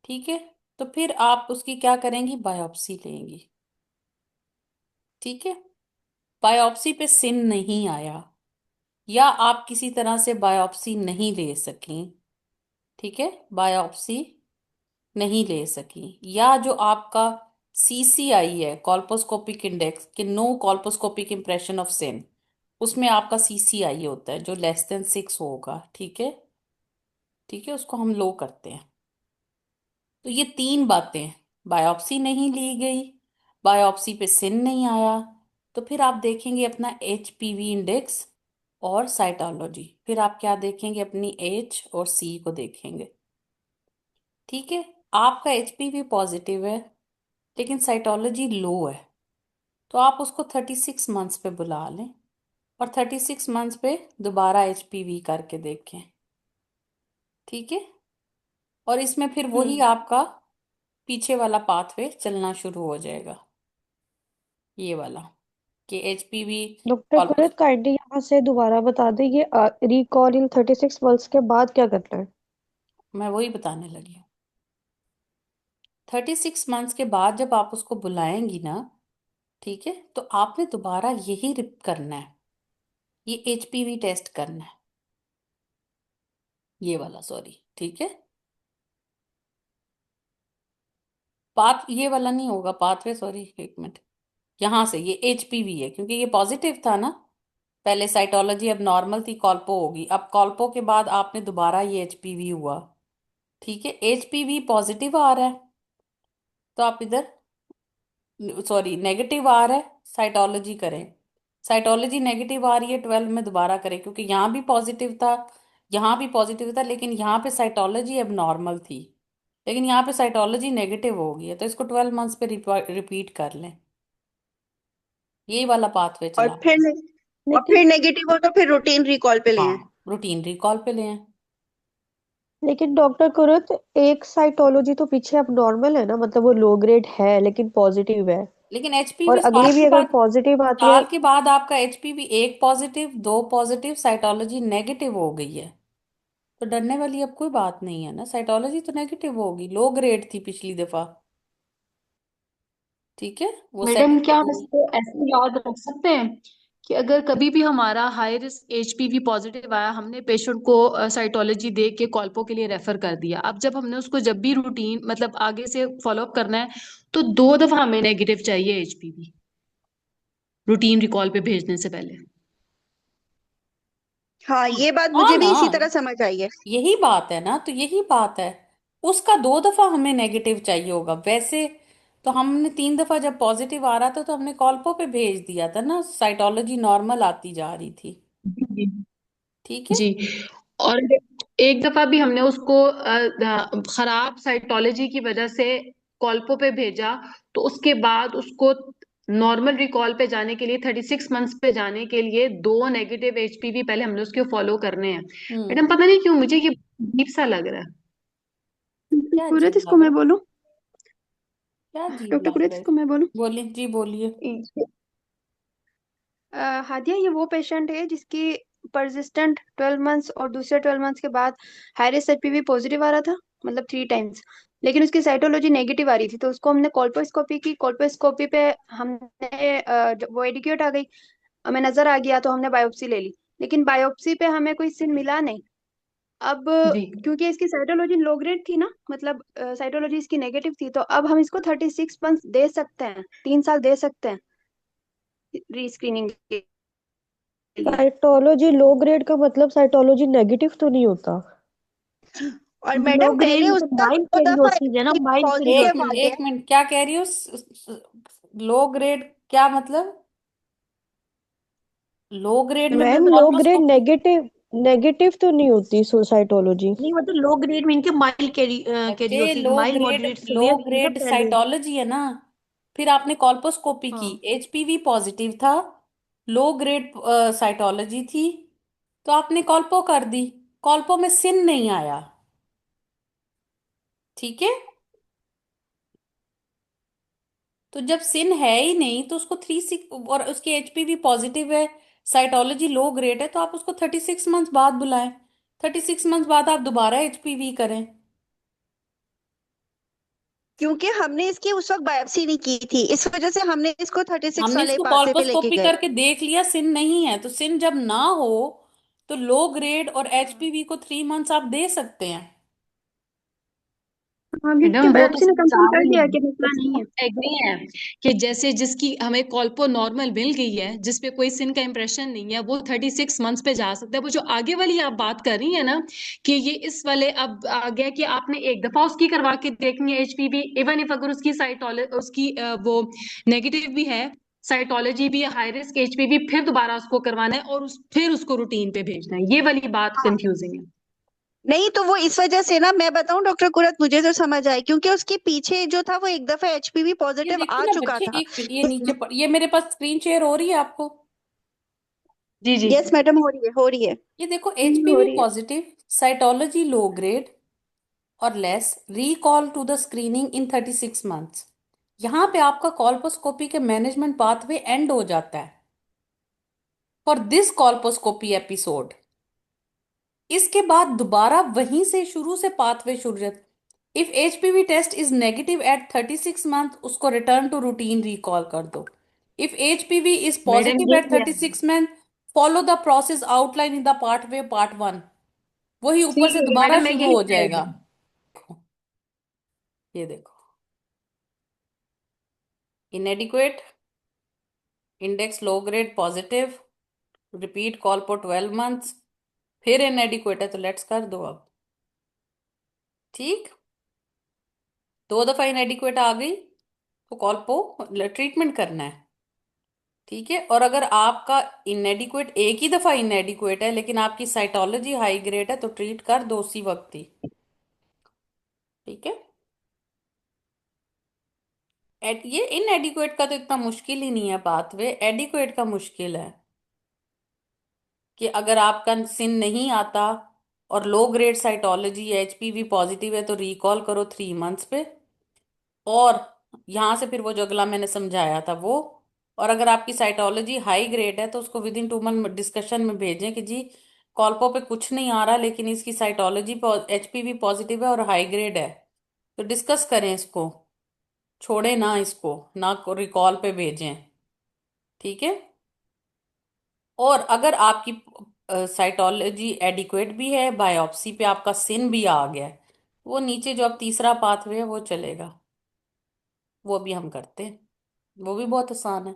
ठीक है, तो फिर आप उसकी क्या करेंगी? बायोप्सी लेंगी, ठीक है। बायोप्सी पे सिन नहीं आया, या आप किसी तरह से बायोप्सी नहीं ले सकी, ठीक है, बायोप्सी नहीं ले सकी, या जो आपका सीसीआई है, कॉल्पोस्कोपिक इंडेक्स कि नो कॉल्पोस्कोपिक इंप्रेशन ऑफ सिन, उसमें आपका सीसीआई होता है जो लेस देन 6 होगा, ठीक है, ठीक है, उसको हम लो करते हैं। तो ये तीन बातें, बायोप्सी नहीं ली गई, बायोप्सी पे सिन नहीं आया, तो फिर आप देखेंगे अपना एचपीवी इंडेक्स और साइटोलॉजी, फिर आप क्या देखेंगे? अपनी एच और सी को देखेंगे, ठीक है। आपका एचपीवी पॉजिटिव है, लेकिन साइटोलॉजी लो है, तो आप उसको 36 मंथ्स पे बुला लें और 36 मंथ्स पे दोबारा एचपीवी करके देखें, ठीक है। और इसमें फिर वही हम्म। आपका पीछे वाला पाथवे चलना शुरू हो जाएगा, ये वाला, कि एचपीवी डॉक्टर ऑलमोस्ट। कुरत काइंडली यहाँ से दोबारा बता दें, ये रिकॉल इन 36 मंथ्स के बाद क्या करना है? मैं वही बताने लगी हूँ। 36 मंथ्स के बाद जब आप उसको बुलाएंगी ना, ठीक है, तो आपने दोबारा यही रिप करना है, ये एचपीवी टेस्ट करना है, ये वाला, सॉरी, ठीक है। पाथ ये वाला नहीं होगा पाथवे, सॉरी, एक मिनट, यहाँ से ये एचपीवी है क्योंकि ये पॉजिटिव था ना, पहले साइटोलॉजी अब नॉर्मल थी, कॉल्पो होगी, अब कॉल्पो के बाद आपने दोबारा ये एचपीवी हुआ, ठीक है, एचपीवी पॉजिटिव आ रहा है, तो आप इधर, सॉरी, नेगेटिव आ रहा है, साइटोलॉजी करें, साइटोलॉजी नेगेटिव आ रही है 12 में, दोबारा करें, क्योंकि यहाँ भी पॉजिटिव था, यहाँ भी पॉजिटिव था, लेकिन यहाँ पे साइटोलॉजी अब नॉर्मल थी, लेकिन यहाँ पे साइटोलॉजी नेगेटिव हो गई है, तो इसको 12 मंथ्स पे रिपीट कर लें, यही वाला पाथवे और चला। फिर और लेकिन फिर नेगेटिव हो तो फिर रूटीन रिकॉल पे ले आए। हाँ, रूटीन रिकॉल पे लें। लेकिन डॉक्टर कुरत, एक साइटोलॉजी तो पीछे अब नॉर्मल है ना, मतलब वो लो ग्रेड है लेकिन पॉजिटिव है, लेकिन और एचपीवी अगली साल भी के अगर बाद, पॉजिटिव आती है। साल के बाद आपका एचपीवी एक पॉजिटिव, दो पॉजिटिव, साइटोलॉजी नेगेटिव हो गई है, तो डरने वाली अब कोई बात नहीं है ना, साइटोलॉजी तो नेगेटिव होगी, लो ग्रेड थी पिछली दफा। ठीक है, वो मैडम सेकंड क्या हम होगी। इसको ऐसे याद रख सकते हैं कि अगर कभी भी हमारा हाई रिस्क एचपीवी पॉजिटिव आया, हमने पेशेंट को साइटोलॉजी दे के कॉल्पो के लिए रेफर कर दिया, अब जब हमने उसको जब भी रूटीन मतलब आगे से फॉलोअप करना है तो 2 दफा हमें नेगेटिव चाहिए एचपीवी रूटीन रिकॉल पे भेजने से पहले। हाँ, ये बात हाँ मुझे ना, भी इसी तरह समझ आई है। यही बात है ना, तो यही बात है। उसका 2 दफा हमें नेगेटिव चाहिए होगा वैसे। तो हमने 3 दफा जब पॉजिटिव आ रहा था तो हमने कॉल्पो पे भेज दिया था ना, साइटोलॉजी नॉर्मल आती जा रही थी। जी ठीक है। जी। और एक दफा भी हमने उसको खराब साइटोलॉजी की वजह से कॉल्पो पे भेजा, तो उसके बाद उसको नॉर्मल रिकॉल पे जाने के लिए 36 मंथ्स पे जाने के लिए 2 नेगेटिव एचपीवी पहले हमने उसके फॉलो करने हैं। हम्म। मैडम पता नहीं क्यों मुझे ये अजीब सा लग रहा है। क्या कुरत अजीब इसको लग रहा मैं है? बोलूं? क्या अजीब डॉक्टर लग कुरत रहा है? इसको मैं बोलूं? बोलिए जी, बोलिए। हादिया, ये वो पेशेंट है जिसकी परसिस्टेंट 12 मंथ्स और दूसरे 12 मंथ्स के बाद हाई रिस्क एचपीवी पॉजिटिव आ रहा था, मतलब 3 टाइम्स, लेकिन उसकी साइटोलॉजी नेगेटिव आ रही थी। तो उसको हमने कोल्पोस्कोपी की, कोल्पोस्कोपी पे हमने वो एडिक्यूट आ गई, हमें नजर आ गया तो हमने बायोप्सी ले ली, लेकिन बायोप्सी पे हमें कोई सिन मिला नहीं। अब जी क्योंकि इसकी साइटोलॉजी लो ग्रेड थी ना, मतलब साइटोलॉजी इसकी नेगेटिव थी, तो अब हम इसको 36 मंथ दे सकते हैं, 3 साल दे सकते हैं रीस्क्रीनिंग के लिए। साइटोलॉजी लो ग्रेड का मतलब साइटोलॉजी नेगेटिव तो नहीं होता? और लो मैडम ग्रेड पहले मतलब उसका माइल्ड 2 दफा कैरियोसिस है ना, माइल्ड एक पॉजिटिव आ मिनट, कैरियोसिस। गया। एक मिनट, क्या कह रही हो? लो ग्रेड क्या मतलब? लो ग्रेड में ma'am blood low grade colposcopy? Negative, negative तो नहीं होती साइटोलॉजी। नहीं मतलब लो ग्रेड में इनके माइल्ड बच्चे, कैरियोसिस, माइल्ड मॉडरेट लो सीवियर थी ना ग्रेड पहले। साइटोलॉजी है ना। फिर आपने कॉल्पोस्कोपी की, हाँ। एचपीवी पॉजिटिव था, लो ग्रेड साइटोलॉजी थी, तो आपने कॉल्पो कर दी। कॉल्पो में सिन नहीं आया। ठीक है। तो जब सिन है ही नहीं तो उसको 36, और उसकी एचपीवी पॉजिटिव है, साइटोलॉजी लो ग्रेड है, तो आप उसको 36 मंथ बाद बुलाएं। 36 मंथ बाद आप दोबारा एचपीवी करें। क्योंकि हमने इसकी उस वक्त बायोप्सी नहीं की थी, इस वजह से हमने इसको 36 हमने वाले इसको पासे पे लेके कॉल्पोस्कोपी गए। करके देख लिया, सिन नहीं है, तो सिन जब ना हो तो लो ग्रेड और एचपीवी को 3 मंथ्स आप दे सकते हैं। हाँ, क्योंकि मैडम वो तो बायोप्सी ने समझ आ कंफर्म कर रही दिया है, कि मसला उससे नहीं हम है। एग्री है कि जैसे जिसकी हमें कॉल्पो नॉर्मल मिल गई है, जिसपे कोई सिन का इम्प्रेशन नहीं है, वो 36 मंथ्स पे जा सकता है। वो जो आगे वाली आप बात कर रही है ना कि ये इस वाले अब आ गया कि आपने एक दफा उसकी करवा के देखनी है एचपीवी, इवन इफ अगर उसकी साइटोलॉजी उसकी वो नेगेटिव भी है, साइटोलॉजी भी हाई रिस्क एचपीवी, फिर दोबारा उसको करवाना है और फिर उसको रूटीन पे भेजना है, ये वाली बात हाँ, कंफ्यूजिंग है। नहीं तो वो इस वजह से ना, मैं बताऊं डॉक्टर कुरत, मुझे तो समझ आई क्योंकि उसके पीछे जो था वो एक दफा एचपीवी ये पॉजिटिव देखो आ ना चुका बच्चे, था। एक मिनट, ये नीचे ये मेरे पास स्क्रीन शेयर हो रही है आपको? जी जी। यस मैडम, हो रही है, हो रही है। ये देखो, हो एचपीवी रही है। पॉजिटिव, साइटोलॉजी लो ग्रेड और less, recall to the screening in 36 months। यहाँ पे आपका कॉल्पोस्कोपी के मैनेजमेंट पाथवे एंड हो जाता है फॉर दिस कॉल्पोस्कोपी एपिसोड। इसके बाद दोबारा वहीं से शुरू से पाथवे शुरू। If HPV test is negative at 36 month, उसको रिटर्न टू रूटीन रिकॉल कर दो। If HPV is madam positive ये एट क्या थर्टी है? Six month follow the process outline in the pathway part 1। वही ऊपर ठीक से है दोबारा मैडम, मैं शुरू यही हो कह जाएगा। रही हूँ। ये देखो, इनएडिक्वेट, index low grade positive, repeat call पर 12 मंथ्स, फिर इनएडिक्वेट है तो लेट्स कर दो अब। ठीक, 2 दफा इनएडिक्वेट आ गई तो कॉल को ट्रीटमेंट करना है। ठीक है, और अगर आपका इनएडिक्वेट एक ही दफा इनएडिक्वेट है लेकिन आपकी साइटोलॉजी हाई ग्रेड है तो ट्रीट कर दो उसी वक्त ही। ठीक है। ये इनएडिक्वेट का तो इतना मुश्किल ही नहीं है पाथवे, एडिक्वेट का मुश्किल है कि अगर आपका सिन नहीं आता और low grade cytology HPV positive है तो रिकॉल करो 3 मंथ्स पे, और यहाँ से फिर वो जो अगला मैंने समझाया था वो। और अगर आपकी साइटोलॉजी हाई ग्रेड है तो उसको विद इन 2 मंथ डिस्कशन में भेजें कि जी कॉल्पो पे कुछ नहीं आ रहा, लेकिन इसकी साइटोलॉजी एचपीवी पॉजिटिव है और हाई ग्रेड है, तो डिस्कस करें इसको, छोड़े ना इसको, ना रिकॉल पे भेजें। ठीक है। और अगर आपकी साइटोलॉजी एडिक्वेट भी है, बायोप्सी पे आपका सिन भी आ गया है, वो नीचे जो अब तीसरा पाथवे है वो चलेगा, वो भी हम करते हैं, वो भी बहुत आसान है।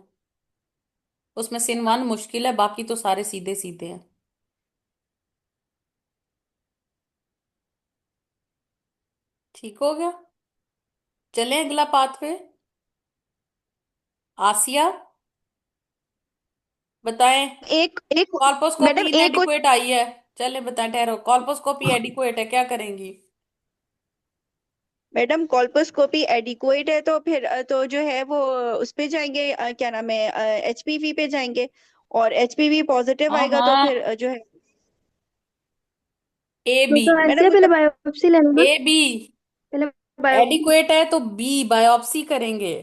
उसमें सिन वन मुश्किल है, बाकी तो सारे सीधे सीधे हैं। ठीक हो गया। चलें अगला पाथवे। आसिया, बताएं। एक एक कॉल्पोस्कोपी मैडम एक इनएडिक्वेट आई है। चलें बताएं, ठहरो, कॉल्पोस्कोपी एडिक्वेट है, क्या करेंगी? मैडम कॉल्पोस्कोपी एडिक्वेट है तो फिर तो जो है वो उस पे जाएंगे, क्या नाम है, एचपीवी पे जाएंगे। और एचपीवी पॉजिटिव हाँ आएगा तो हाँ, फिर जो है ए तो बी। ऐसे मैडम पहले बायोप्सी लेना ना। ए बी पहले बायोप्सी। एडिक्वेट है तो बी बायोप्सी करेंगे।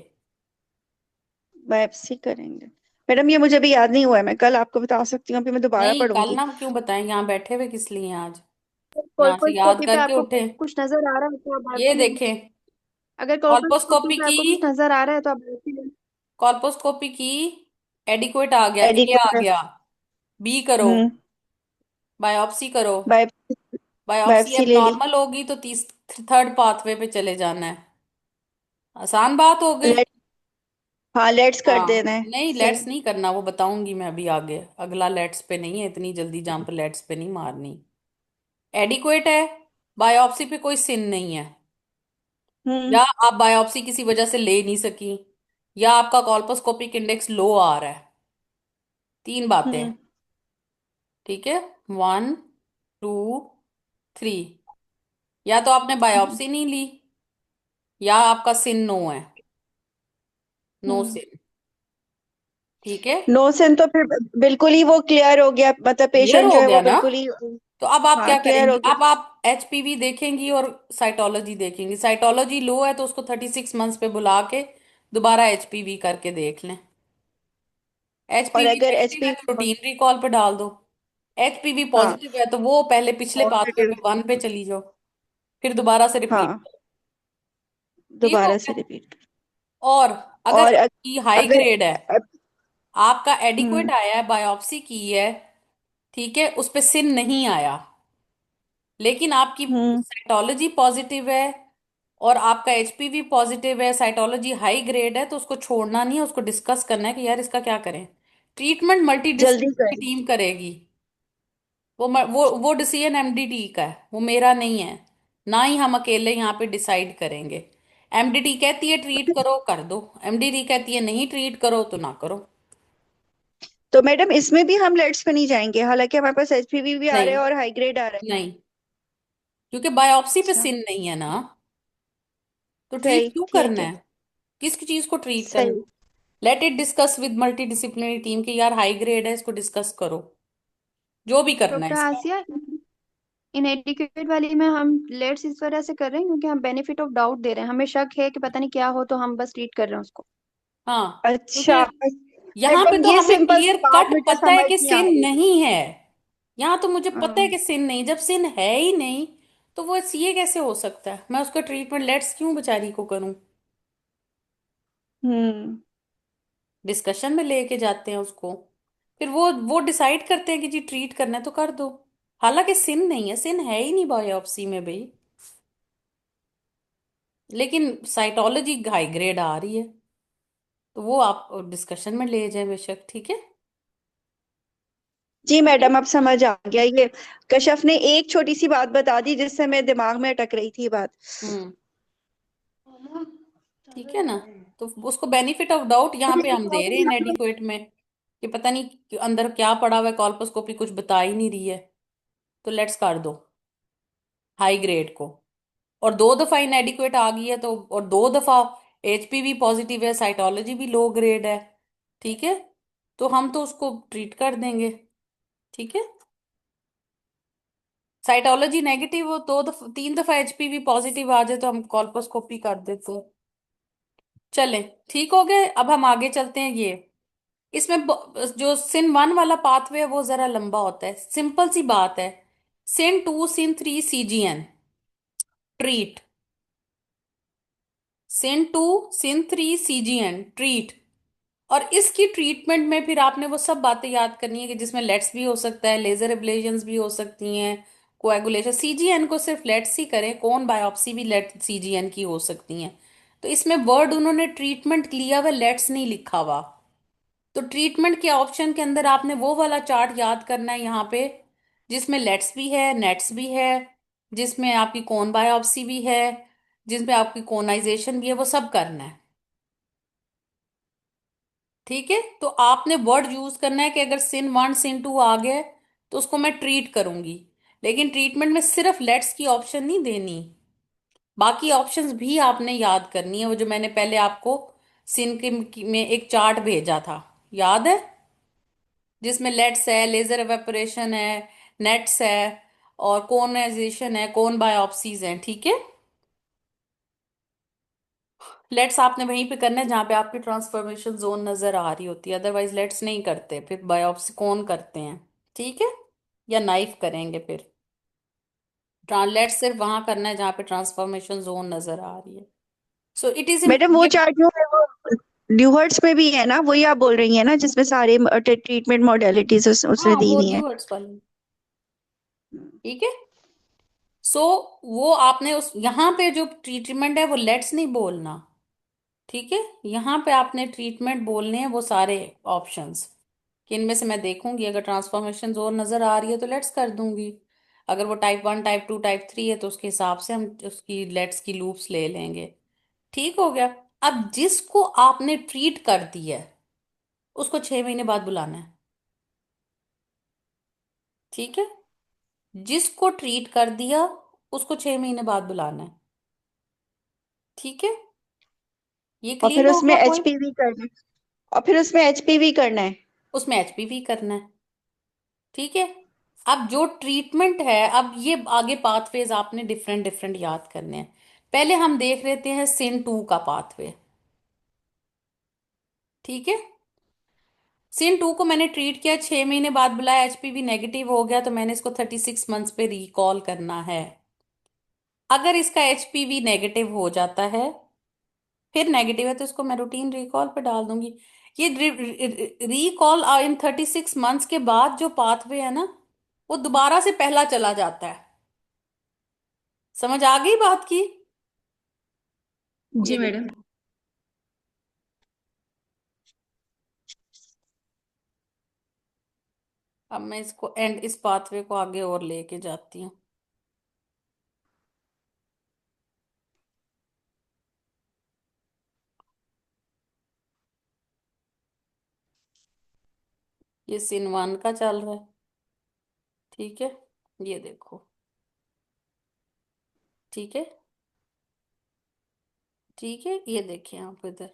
बायोप्सी करेंगे। मैडम ये मुझे अभी याद नहीं हुआ है, मैं कल आपको बता सकती हूँ, अभी मैं दोबारा नहीं, कल पढ़ूंगी। ना क्यों बताएं, यहाँ बैठे हुए किस लिए हैं आज? यहाँ से याद कोल्पोस्कोपी पे करके आपको उठे। कुछ नजर आ रहा है तो आप ये बायोप्सी ले लो। देखें, अगर कोल्पोस्कोपी कॉल्पोस्कोपी पे की, आपको कुछ नजर आ रहा है तो आप बायोप्सी ले लो। कॉल्पोस्कोपी की एडिक्वेट आ गया, ए आ एडिक्वेट है। गया, बी करो, हम्म। बायोप्सी करो। बायोप्सी। बायोप्सी बायोप्सी अब ले ली। नॉर्मल होगी तो थर्ड पाथवे पे चले जाना है। आसान बात हो गई। लेट हाँ, लेट्स कर हाँ देना है। नहीं, सही। लेट्स नहीं करना, वो बताऊंगी मैं अभी आगे, अगला लेट्स पे नहीं है, इतनी जल्दी जंप लेट्स पे नहीं मारनी। एडिक्वेट है, बायोप्सी पे कोई सिन नहीं है, हम्म। या आप बायोप्सी किसी वजह से ले नहीं सकी, या आपका कॉल्पोस्कोपिक इंडेक्स लो आ रहा है, तीन बातें हैं। हम्म। ठीक है, वन, टू, थ्री। या तो आपने बायोप्सी नहीं ली, या आपका सिन नो है, नो हम्म। सिन। ठीक है, नो सेन तो फिर बिल्कुल ही वो क्लियर हो गया, मतलब क्लियर पेशेंट हो जो है गया वो ना? बिल्कुल ही। तो अब आप हाँ, क्या क्लियर करेंगी? हो गया। अब आप एचपीवी देखेंगी और साइटोलॉजी देखेंगी। साइटोलॉजी लो है तो उसको 36 मंथ्स पे बुला के दोबारा एचपीवी करके देख लें। और एचपीवी अगर नेगेटिव है एचपी तो रूटीन रिकॉल पे डाल दो। एचपीवी हाँ, पॉजिटिव है तो वो पहले पिछले पाथवे पॉजिटिव। पे वन पे चली जाओ, फिर दोबारा से रिपीट। हाँ, ठीक हो दोबारा से गया। रिपीट। और अगर और आपकी हाई अगर ग्रेड है, आपका एडिक्वेट हम्म। आया है, बायोप्सी की है, ठीक है, उस पे सिन नहीं आया, लेकिन आपकी हम्म। साइटोलॉजी पॉजिटिव है और आपका एचपीवी पॉजिटिव है, साइटोलॉजी हाई ग्रेड है, तो उसको छोड़ना नहीं है, उसको डिस्कस करना है कि यार इसका क्या करें। ट्रीटमेंट मल्टी जल्दी डिसिप्लिनरी करें। टीम करेगी। वो डिसीजन एमडीटी का है, वो मेरा नहीं है, ना ही हम अकेले यहाँ पे डिसाइड करेंगे। एमडीटी कहती है ट्रीट करो, कर दो। एमडीटी कहती है नहीं ट्रीट करो, तो ना करो। तो मैडम इसमें भी हम लेट्स पे नहीं जाएंगे, हालांकि हमारे पास एचपीवी भी आ रहा नहीं, है और हाई ग्रेड आ रहा है। नहीं, क्योंकि बायोप्सी पे अच्छा। सिन नहीं है ना, तो ट्रीट सही, क्यों ठीक करना है। है? किस चीज को ट्रीट करना है? सही। Let it discuss with multi disciplinary team की, यार हाई ग्रेड है, इसको डिस्कस करो, जो भी करना है डॉक्टर इसका। आसिया, इनएडिक्वेट वाली में हम लेट्स इस वजह से कर रहे हैं क्योंकि हम बेनिफिट ऑफ डाउट दे रहे हैं, हमें शक है कि पता नहीं क्या हो, तो हम बस ट्रीट कर रहे हैं उसको। हाँ, अच्छा। क्योंकि यहाँ पे मैडम तो ये हमें सिंपल सी क्लियर बात कट मुझे पता है समझ कि नहीं आ सिन रही। नहीं है। यहाँ तो मुझे पता है हाँ। कि सिन नहीं, जब सिन है ही नहीं तो वो सीए कैसे हो सकता है? मैं उसका ट्रीटमेंट लेट्स क्यों बेचारी को करूं? हम्म। डिस्कशन में लेके जाते हैं उसको, फिर वो डिसाइड करते हैं कि जी ट्रीट करना है तो कर दो। हालांकि सिन नहीं है, सिन है ही नहीं बायोप्सी में भाई, लेकिन साइटोलॉजी हाई ग्रेड आ रही है, तो वो आप डिस्कशन में ले जाए बेशक। ठीक है। जी ठीक है। मैडम, अब समझ आ गया ये। कशफ ने एक छोटी सी बात बता दी जिससे मेरे दिमाग में अटक रही थी बात। हम्म। ठीक है ना? तो उसको बेनिफिट ऑफ डाउट यहाँ पे हम दे रहे हैं इनएडिक्वेट में, कि पता नहीं कि अंदर क्या पड़ा हुआ है, कॉल्पोस्कोपी कुछ बता ही नहीं रही है, तो लेट्स कर दो हाई ग्रेड को। और दो दफा इनएडिक्वेट आ गई है तो, और दो दफा एचपीवी पॉजिटिव है, साइटोलॉजी भी लो ग्रेड है, ठीक है, तो हम तो उसको ट्रीट कर देंगे। ठीक है। साइटोलॉजी नेगेटिव हो, दो दफा तीन दफा एचपीवी पॉजिटिव आ जाए तो हम कॉल्पोस्कोपी कर देते हैं। चलें, ठीक हो गए, अब हम आगे चलते हैं। ये इसमें जो सिन 1 वाला पाथवे है वो जरा लंबा होता है, सिंपल सी बात है। सिन 2 सिन 3 सीजीएन ट्रीट, सिन 2 सिन 3 सीजीएन ट्रीट। और इसकी ट्रीटमेंट में फिर आपने वो सब बातें याद करनी है कि जिसमें लेट्स भी हो सकता है, लेजर एब्लेशंस भी हो सकती हैं, कोएगुलेशन। सीजीएन को सिर्फ लेट्स ही करें, कौन बायोप्सी भी लेट सीजीएन की हो सकती हैं। तो इसमें वर्ड उन्होंने ट्रीटमेंट लिया हुआ, लेट्स नहीं लिखा हुआ। तो ट्रीटमेंट के ऑप्शन के अंदर आपने वो वाला चार्ट याद करना है यहाँ पे, जिसमें लेट्स भी है, नेट्स भी है, जिसमें आपकी कोन बायोप्सी भी है, जिसमें आपकी कोनाइजेशन भी है, वो सब करना है। ठीक है, तो आपने वर्ड यूज करना है कि अगर सिन 1 सिन 2 आ गया तो उसको मैं ट्रीट करूंगी, लेकिन ट्रीटमेंट में सिर्फ लेट्स की ऑप्शन नहीं देनी, बाकी ऑप्शंस भी आपने याद करनी है। वो जो मैंने पहले आपको सिन के में एक चार्ट भेजा था, याद है, जिसमें लेट्स है, लेजर एवेपोरेशन है, नेट्स है, और कोनाइजेशन है, कोन बायोप्सीज हैं। ठीक है, लेट्स आपने वहीं पे करना है जहां पे आपकी ट्रांसफॉर्मेशन जोन नजर आ रही होती है, अदरवाइज लेट्स नहीं करते, फिर बायोप्सी कौन करते हैं। ठीक है, या नाइफ करेंगे फिर। लेट्स सिर्फ वहां करना है जहां पे ट्रांसफॉर्मेशन जोन नजर आ रही है। सो इट इज मैडम वो ये, चार्ट जो है वो ड्यूहर्ट्स में भी है ना, वही आप बोल रही हैं ना, जिसमें सारे ट्रीटमेंट मॉडलिटीज उसने हाँ दी वो हुई हैं। ड्यूअर्ट्स वाली। ठीक है, सो वो आपने उस यहाँ पे जो ट्रीटमेंट है वो लेट्स नहीं बोलना। ठीक है, यहाँ पे आपने ट्रीटमेंट बोलने हैं वो सारे ऑप्शंस, कि इनमें से मैं देखूंगी, अगर ट्रांसफॉर्मेशन जोन नजर आ रही है तो लेट्स कर दूंगी, अगर वो टाइप 1 टाइप 2 टाइप 3 है तो उसके हिसाब से हम उसकी लेट्स की लूप्स ले लेंगे। ठीक हो गया। अब जिसको आपने ट्रीट कर दिया है उसको 6 महीने बाद बुलाना है। ठीक है, जिसको ट्रीट कर दिया उसको 6 महीने बाद बुलाना है। ठीक है, ये और फिर क्लियर हो उसमें गया पॉइंट। एचपीवी करना है। और फिर उसमें एचपीवी करना है। उसमें एचपीवी करना है। ठीक है, अब जो ट्रीटमेंट है, अब ये आगे पाथवेज आपने डिफरेंट डिफरेंट याद करने हैं। पहले हम देख लेते हैं सिन 2 का पाथवे। ठीक है, सिन 2 को मैंने ट्रीट किया, 6 महीने बाद बुलाया, एचपीवी नेगेटिव हो गया, तो मैंने इसको 36 मंथ्स पे रिकॉल करना है। अगर इसका एचपीवी नेगेटिव हो जाता है, फिर नेगेटिव है, तो इसको मैं रूटीन रिकॉल पे डाल दूंगी। ये रिकॉल इन 36 मंथ्स के बाद जो पाथवे है ना, वो दोबारा से पहला चला जाता है। समझ आ गई बात की। जी ये मैडम। देखो, अब मैं इसको एंड इस पाथवे को आगे और लेके जाती हूँ। ये सिन 1 का चल रहा है। ठीक है, ये देखो। ठीक है, ठीक है, ये देखिए आप इधर।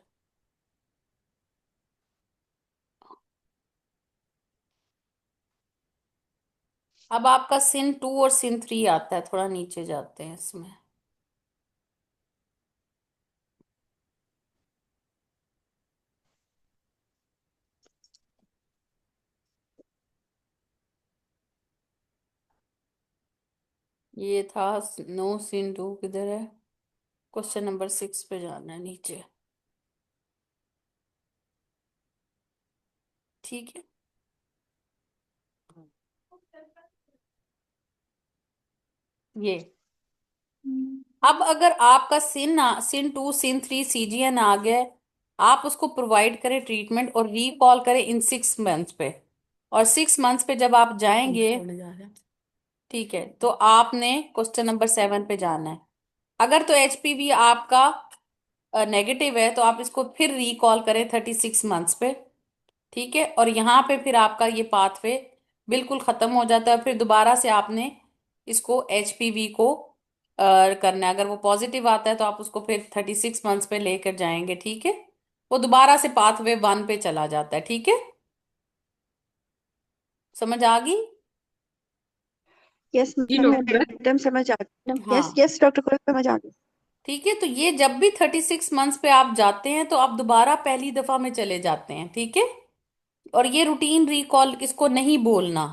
अब आपका सिन 2 और सिन 3 आता है, थोड़ा नीचे जाते हैं इसमें। ये था नो सिन 2 किधर है, क्वेश्चन नंबर 6 पे जाना है नीचे। ठीक है, ये अब अगर आपका सिन 2 सिन 3 सीजीएन आ गया है, आप उसको प्रोवाइड करें ट्रीटमेंट और रीकॉल करें इन 6 मंथ्स पे, और 6 मंथ्स पे जब आप जाएंगे, ठीक है, तो आपने क्वेश्चन नंबर 7 पे जाना है। अगर तो एचपीवी आपका नेगेटिव है तो आप इसको फिर रिकॉल करें 36 मंथ्स पे। ठीक है, और यहाँ पे फिर आपका ये पाथवे बिल्कुल खत्म हो जाता है, फिर दोबारा से आपने इसको एचपीवी को करना है। अगर वो पॉजिटिव आता है तो आप उसको फिर 36 मंथ्स पे लेकर जाएंगे। ठीक है, वो दोबारा से पाथवे 1 पे चला जाता है। ठीक है, समझ आ गई। यस जी डॉक्टर। मैडम, समझ आ गई। यस हाँ, यस डॉक्टर कोलक, समझ आ गई। ठीक है, तो ये जब भी 36 मंथ्स पे आप जाते हैं तो आप दोबारा पहली दफा में चले जाते हैं। ठीक है, और ये रूटीन रिकॉल इसको नहीं बोलना,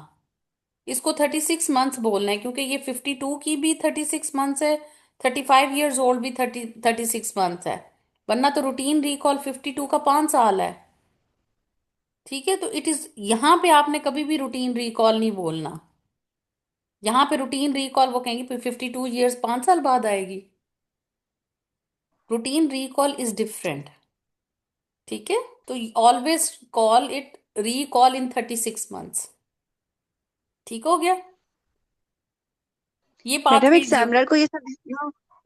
इसको 36 मंथ्स बोलना है, क्योंकि ये 52 की भी 36 मंथ्स है, 35 ईयर्स ओल्ड भी 36 मंथ्स है। वरना तो रूटीन रिकॉल 52 का 5 साल है। ठीक है, तो इट इज यहाँ पे आपने कभी भी रूटीन रिकॉल नहीं बोलना। यहाँ पे रूटीन रिकॉल वो कहेंगे 52 ईयर्स 5 साल बाद आएगी। Routine recall is different. ठीक है, तो always call it recall in 36 months. ठीक हो गया, ये पाथ मैडम कीजिए। एग्जामिनर को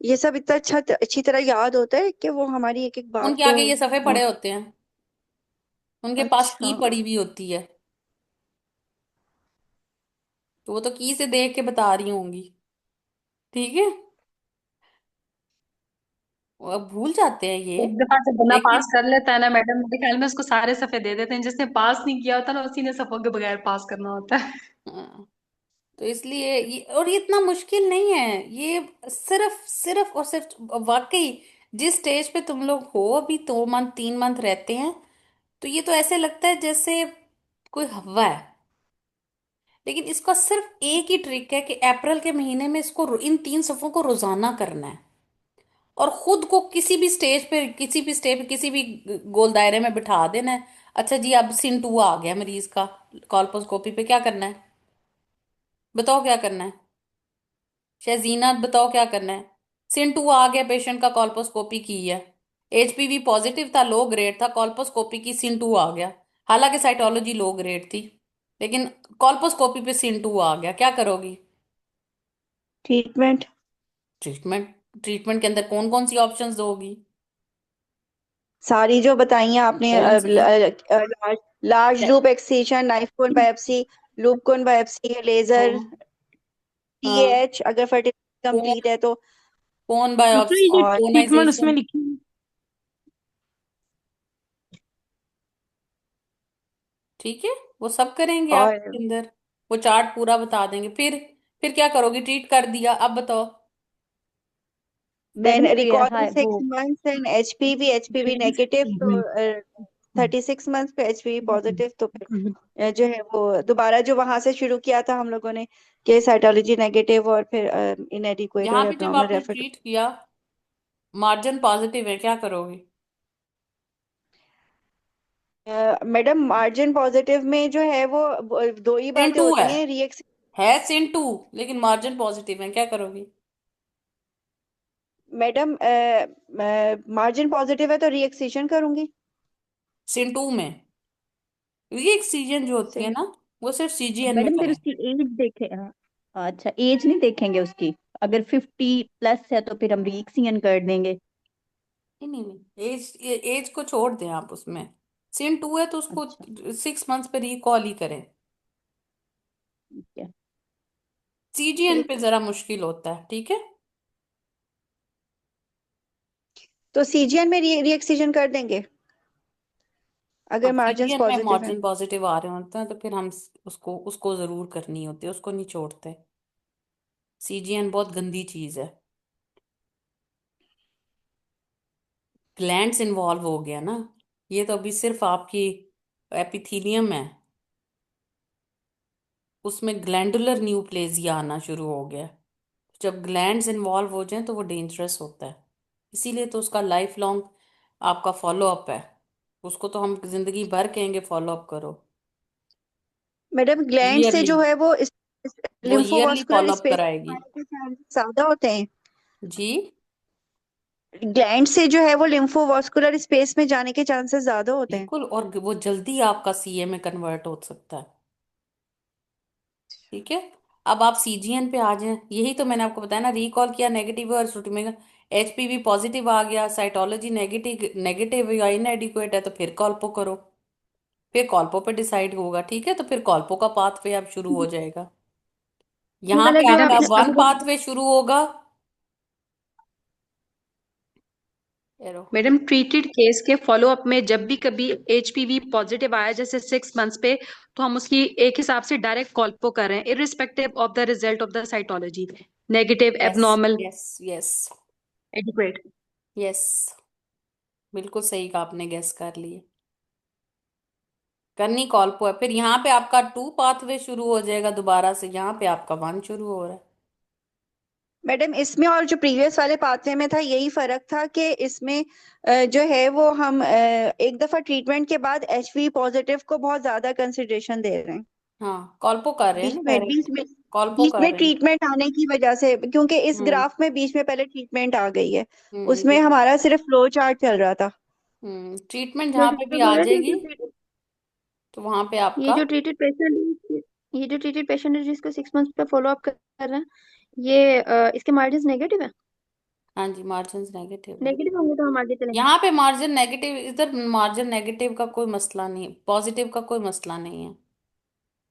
ये सब इतना अच्छी तरह याद होता है कि वो हमारी एक एक बात उनके को। आगे ये सफे पड़े होते हैं, उनके पास अच्छा। की पड़ी हुई होती है, तो वो तो की से देख के बता रही होंगी। ठीक है, वो अब भूल जाते हैं ये। एक दफा जब बंदा पास लेकिन कर लेता है ना मैडम, मेरे ख्याल में उसको सारे सफे दे देते हैं। जिसने पास नहीं किया होता ना, उसी ने सफों के बगैर पास करना होता है। हाँ, तो इसलिए ये, और ये इतना मुश्किल नहीं है ये। सिर्फ सिर्फ और सिर्फ, वाकई जिस स्टेज पे तुम लोग हो अभी, 2 मंथ 3 मंथ रहते हैं, तो ये तो ऐसे लगता है जैसे कोई हवा है। लेकिन इसका सिर्फ एक ही ट्रिक है कि अप्रैल के महीने में इसको इन 3 सफों को रोजाना करना है, और खुद को किसी भी स्टेज पे, किसी भी स्टेज पे, किसी भी गोल दायरे में बिठा देना है। अच्छा जी, अब सिन 2 आ गया मरीज का, कॉल्पोस्कोपी पे क्या करना है? बताओ क्या करना है? शहजीना बताओ क्या करना है? सिन 2 आ गया, पेशेंट का कॉल्पोस्कोपी की है, एचपीवी पॉजिटिव था, लो ग्रेड था, कॉल्पोस्कोपी की, सिन 2 आ गया। हालांकि साइटोलॉजी लो ग्रेड थी, लेकिन कॉल्पोस्कोपी पे सिन 2 आ गया, क्या करोगी? ट्रीटमेंट। ट्रीटमेंट। ट्रीटमेंट के अंदर कौन कौन सी ऑप्शंस दोगी? सारी जो बताई हैं आपने, कौन सी? लार्ज लार्ज लूप एक्सcision, नाइफ कोन बायोप्सी, लूप कोन बायोप्सी, लेजर, हाँ हाँ। टीएच अगर फर्टिलिटी कौन कंप्लीट है तो। कौन डॉक्टर बायोप्सी, ये जो और ट्रीटमेंट उसमें कोनाइजेशन। लिखी है, ठीक है, वो सब करेंगे आपके और अंदर, वो चार्ट पूरा बता देंगे। फिर क्या करोगी? ट्रीट कर दिया, अब बताओ। देन मैडम रिकॉल इन हाँ वो 6 months एंड एचपीवी नेगेटिव तो हम्म, 36 months पे एचपीवी हम्म, पॉजिटिव तो फिर हम्म, जो है वो दोबारा जो वहां से शुरू किया था हम लोगों ने कि साइटोलॉजी नेगेटिव और फिर इनएडिक्वेट और यहाँ भी जब एब्नॉर्मल आपने रेफर। ट्रीट किया, मार्जिन पॉजिटिव है, क्या करोगे? मैडम मार्जिन पॉजिटिव में जो है वो दो ही सिन बातें 2 होती हैं। है सिन 2, लेकिन मार्जिन पॉजिटिव है, क्या करोगी? मैडम मार्जिन पॉजिटिव है तो रीएक्सेशन करूंगी। सिन 2 में ये एक्सीजन जो होती है सिन ना, वो सिर्फ सीजीएन में मैडम फिर करें। उसकी एज देखे हाँ, अच्छा एज नहीं देखेंगे उसकी, अगर 50+ है तो फिर हम रीक्सियन कर देंगे। नहीं नहीं नहीं, एज एज को छोड़ दें आप उसमें। सिन 2 है तो उसको अच्छा 6 मंथ्स पे रिकॉल ही करें। ठीक है। सीजीएन पे ठीक। जरा मुश्किल होता है। ठीक है, तो सीजीएन में रीएक्सेशन कर देंगे अगर अब मार्जिन सीजीएन में पॉजिटिव है। मार्जिन पॉजिटिव आ रहे होते हैं तो फिर हम उसको उसको जरूर करनी होती है, उसको नहीं छोड़ते। सीजीएन बहुत गंदी चीज है। ग्लैंड्स इन्वॉल्व हो गया ना, ये तो अभी सिर्फ आपकी एपिथीलियम है, उसमें ग्लैंडुलर न्यूप्लेजिया आना शुरू हो गया। जब ग्लैंड्स इन्वॉल्व हो जाएं तो वो डेंजरस होता है। इसीलिए तो उसका लाइफ लॉन्ग आपका फॉलो अप है। उसको तो हम जिंदगी भर कहेंगे फॉलो अप करो। मैडम ग्लैंड से ईयरली, जो है वो वो ईयरली लिम्फोवास्कुलर फॉलो अप स्पेस कराएगी। के चांसेस ज्यादा होते हैं। जी, ग्लैंड से जो है वो लिम्फोवास्कुलर स्पेस में जाने के चांसेस ज्यादा होते हैं। बिल्कुल, और वो जल्दी आपका सीए में कन्वर्ट हो सकता है। ठीक है, अब आप सीजीएन पे आ जाएं। यही तो मैंने आपको बताया ना, रिकॉल किया नेगेटिव और श्रुति में एचपीवी पॉजिटिव आ गया, साइटोलॉजी नेगेटिव नेगेटिव या इनएडिक्वेट है, तो फिर कॉल्पो करो। फिर कॉल्पो पे डिसाइड होगा। ठीक है, तो फिर कॉल्पो का पाथवे अब शुरू हो जाएगा। ये यहाँ वाला पे जो आपका आपने वन आपको पाथवे शुरू होगा। एरो, मैडम ट्रीटेड केस के फॉलो अप में जब भी कभी एचपीवी पॉजिटिव आया जैसे 6 मंथ्स पे, तो हम उसकी एक हिसाब से डायरेक्ट कॉल्पो कर रहे हैं, irrespective of the result of the cytology, negative, yes abnormal, yes yes adequate. Yes, बिल्कुल सही कहा आपने, गेस कर लिए। करनी कॉल्पो है, फिर यहाँ पे आपका 2 पाथवे शुरू हो जाएगा दोबारा से, यहाँ पे आपका 1 शुरू हो रहा है। मैडम इसमें और जो प्रीवियस वाले पाथवे में था यही फर्क था कि इसमें जो है वो हम एक दफा ट्रीटमेंट के बाद एचपीवी पॉजिटिव को बहुत ज्यादा कंसिडरेशन दे रहे हैं। हाँ, कॉल्पो कर रहे हैं बीच ना में डायरेक्ट। बीच में कॉल्पो बीच कर में रहे हैं। ट्रीटमेंट आने की वजह से, क्योंकि इस हम्म। ग्राफ में बीच में पहले ट्रीटमेंट आ गई है, हम्म। उसमें हमारा सिर्फ फ्लो चार्ट चल रहा था। ट्रीटमेट तो जहाँ पे भी डॉक्टर आ बोला जाएगी तो वहां पे ये आपका। जो ट्रीटेड पेशेंट ये जो ट्रीटेड पेशेंट है जिसको 6 मंथ पे फॉलो अप कर रहे हैं, ये इसके मार्जिन नेगेटिव है। हाँ जी, मार्जिन नेगेटिव है। नेगेटिव होंगे तो हम आगे चलेंगे। यहाँ पे मार्जिन नेगेटिव, इधर मार्जिन नेगेटिव का कोई मसला नहीं, पॉजिटिव का कोई मसला नहीं है।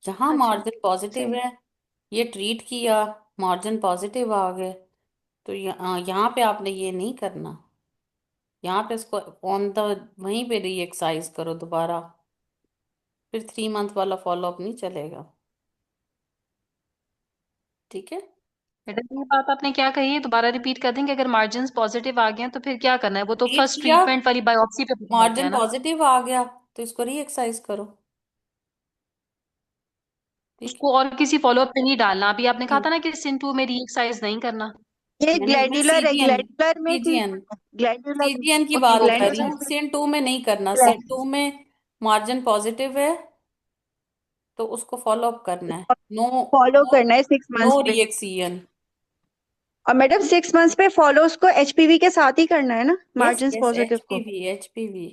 जहाँ अच्छा, मार्जिन पॉजिटिव सही। है, ये ट्रीट किया, मार्जिन पॉजिटिव आ गए, तो यहाँ पे आपने ये नहीं करना। यहाँ पे इसको ऑन द वहीं पे री एक्सरसाइज करो दोबारा, फिर 3 मंथ वाला फॉलोअप नहीं चलेगा। ठीक है। मैडम ये बात आपने क्या कही है, दोबारा रिपीट कर देंगे? अगर मार्जिन पॉजिटिव आ गए हैं तो फिर क्या करना है? वो तो ट्रीट फर्स्ट किया, ट्रीटमेंट वाली बायोप्सी पे पता लग मार्जिन गया ना। पॉजिटिव आ गया, तो इसको री एक्सरसाइज करो। ठीक उसको और किसी फॉलोअप पे नहीं डालना। अभी आपने कहा है। था ना कि सिन 2 में री एक्सरसाइज नहीं करना। ये मैं ग्लैंडुलर है, सीजीएन, ग्लैंडुलर में ठीक सीजीएन, है, ग्लैंडुलर में। सीजीएन की ओके, बात वो कर रही ग्लैंडुलर हूँ, में सेन 2 में नहीं करना। सेन 2 में मार्जिन पॉजिटिव है तो उसको फॉलो अप करना है। नो, फॉलो नो, करना है 6 मंथ्स नो पे। रिएक्शन। और मैडम 6 मंथ्स पे फॉलो उसको एचपीवी के साथ ही करना है ना, यस मार्जिन यस, पॉजिटिव को। एचपीवी, एचपीवी,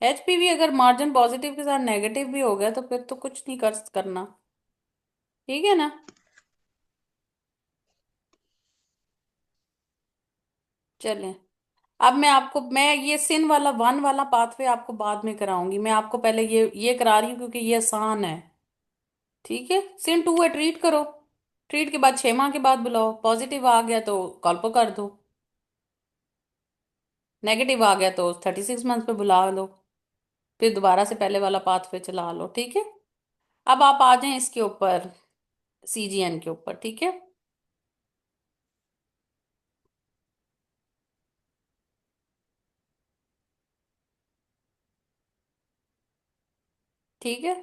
एचपीवी अगर मार्जिन पॉजिटिव के साथ नेगेटिव भी हो गया तो फिर तो कुछ नहीं करना। ठीक है ना। चलें, अब मैं ये सिन वाला 1 वाला पाथवे आपको बाद में कराऊंगी। मैं आपको पहले ये करा रही हूँ क्योंकि ये आसान है। ठीक है, सिन 2 है, ट्रीट करो। ट्रीट के बाद 6 माह के बाद बुलाओ, पॉजिटिव आ गया तो कॉल्पो कर दो, नेगेटिव आ गया तो 36 मंथ पे बुला लो, फिर दोबारा से पहले वाला पाथवे चला लो। ठीक है। अब आप आ जाएं इसके ऊपर, सीजीएन के ऊपर। ठीक है। ठीक है,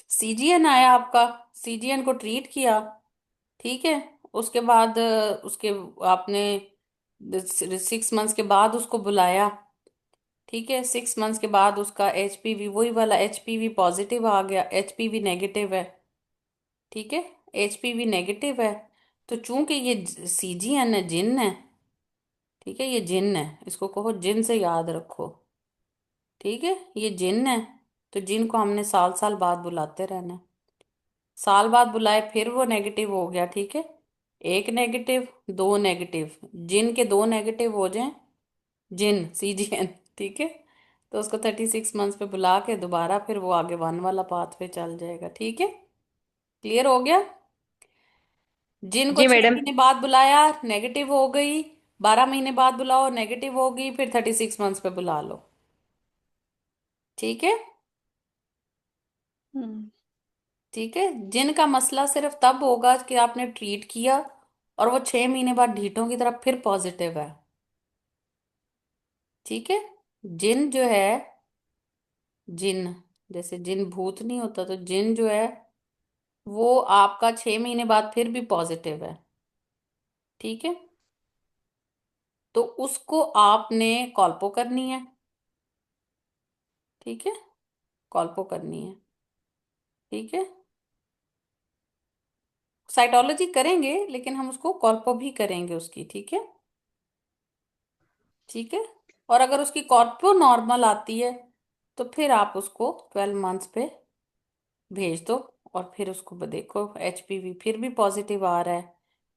सीजीएन आया आपका, सीजीएन को ट्रीट किया। ठीक है। उसके बाद उसके आपने 6 मंथ्स के बाद उसको बुलाया। ठीक है, 6 मंथ्स के बाद उसका एचपीवी, वही वाला एचपीवी पॉजिटिव आ गया, एचपीवी नेगेटिव है। ठीक है, एचपीवी नेगेटिव है, तो चूंकि ये सीजीएन है, जिन है। ठीक है, ये जिन है, इसको कहो जिन से याद रखो। ठीक है, ये जिन है, तो जिन को हमने साल साल बाद बुलाते रहना है। साल बाद बुलाए, फिर वो नेगेटिव हो गया। ठीक है, एक नेगेटिव, दो नेगेटिव, जिन के दो नेगेटिव हो जाएं, जिन सीजीएन। ठीक है, तो उसको 36 मंथ्स पे बुला के दोबारा फिर वो आगे 1 वाला पाथ पे चल जाएगा। ठीक है, क्लियर हो गया। जिन को जी छह मैडम। महीने बाद बुलाया, नेगेटिव हो गई, 12 महीने बाद बुलाओ, नेगेटिव हो गई, फिर 36 मंथ्स पे बुला लो। ठीक है। हम्म। ठीक है, जिन का मसला सिर्फ तब होगा कि आपने ट्रीट किया और वो 6 महीने बाद ढीठों की तरफ फिर पॉजिटिव है। ठीक है, जिन जो है, जिन, जैसे जिन भूत नहीं होता, तो जिन जो है वो आपका 6 महीने बाद फिर भी पॉजिटिव है। ठीक है, तो उसको आपने कॉल्पो करनी है। ठीक है, कॉल्पो करनी है। ठीक है, साइटोलॉजी करेंगे लेकिन हम उसको कॉल्पो भी करेंगे उसकी। ठीक है। ठीक है, और अगर उसकी कॉर्पो नॉर्मल आती है तो फिर आप उसको 12 मंथ्स पे भेज दो, और फिर उसको देखो एचपीवी फिर भी पॉजिटिव आ रहा है,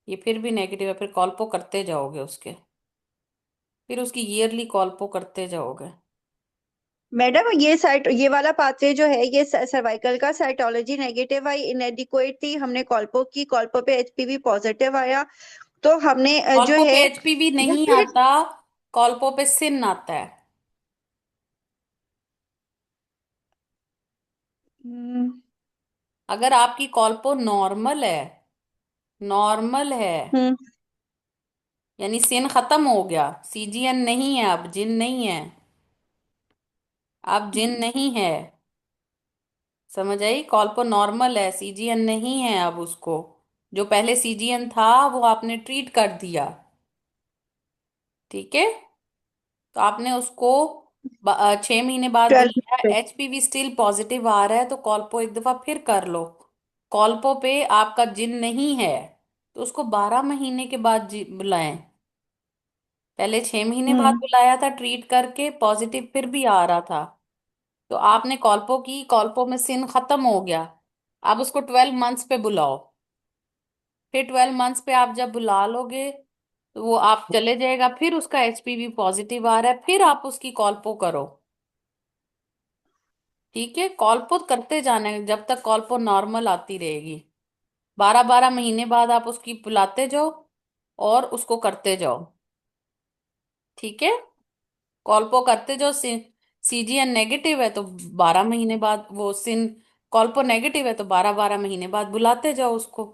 ये फिर भी नेगेटिव है, फिर कॉल्पो करते जाओगे उसके, फिर उसकी ईयरली कॉल्पो करते जाओगे। मैडम ये वाला पाथवे जो है, ये सर्वाइकल का साइटोलॉजी नेगेटिव आई, इनएडिक्वेट थी, हमने कॉल्पो की, कॉल्पो पे एचपीवी पॉजिटिव आया, तो हमने जो कॉल्पो है पे एचपीवी ये नहीं फिर। आता, कॉल्पो पे सिन आता है। हम्म। अगर आपकी कॉल्पो नॉर्मल है, नॉर्मल है, हम्म। यानी सिन खत्म हो गया, सीजीएन नहीं है, अब जिन नहीं है, अब जिन नहीं है, समझ आई? कॉल्पो नॉर्मल है, सीजीएन नहीं है अब उसको। जो पहले सीजीएन था वो आपने ट्रीट कर दिया, ठीक है? तो आपने उसको 6 महीने बाद 12 बुलाया, एचपीवी स्टिल पॉजिटिव आ रहा है, तो कॉल्पो एक दफा फिर कर लो। कॉल्पो पे आपका जिन नहीं है तो उसको 12 महीने के बाद बुलाएं। पहले 6 महीने बाद हम्म। बुलाया था ट्रीट करके, पॉजिटिव फिर भी आ रहा था, तो आपने कॉल्पो की, कॉल्पो में सिन खत्म हो गया। आप उसको 12 मंथ्स पे बुलाओ। फिर 12 मंथ्स पे आप जब बुला लोगे तो वो आप चले जाएगा, फिर उसका एचपीवी पॉजिटिव आ रहा है, फिर आप उसकी कॉल्पो करो, ठीक है? कॉल्पो करते जाना है जब तक कॉल्पो नॉर्मल आती रहेगी। 12 12 महीने बाद आप उसकी बुलाते जाओ और उसको करते जाओ, ठीक है? कॉल्पो करते जाओ। सीजीएन नेगेटिव है तो 12 महीने बाद वो सिन, कॉल्पो नेगेटिव है तो 12 12 महीने बाद बुलाते जाओ उसको।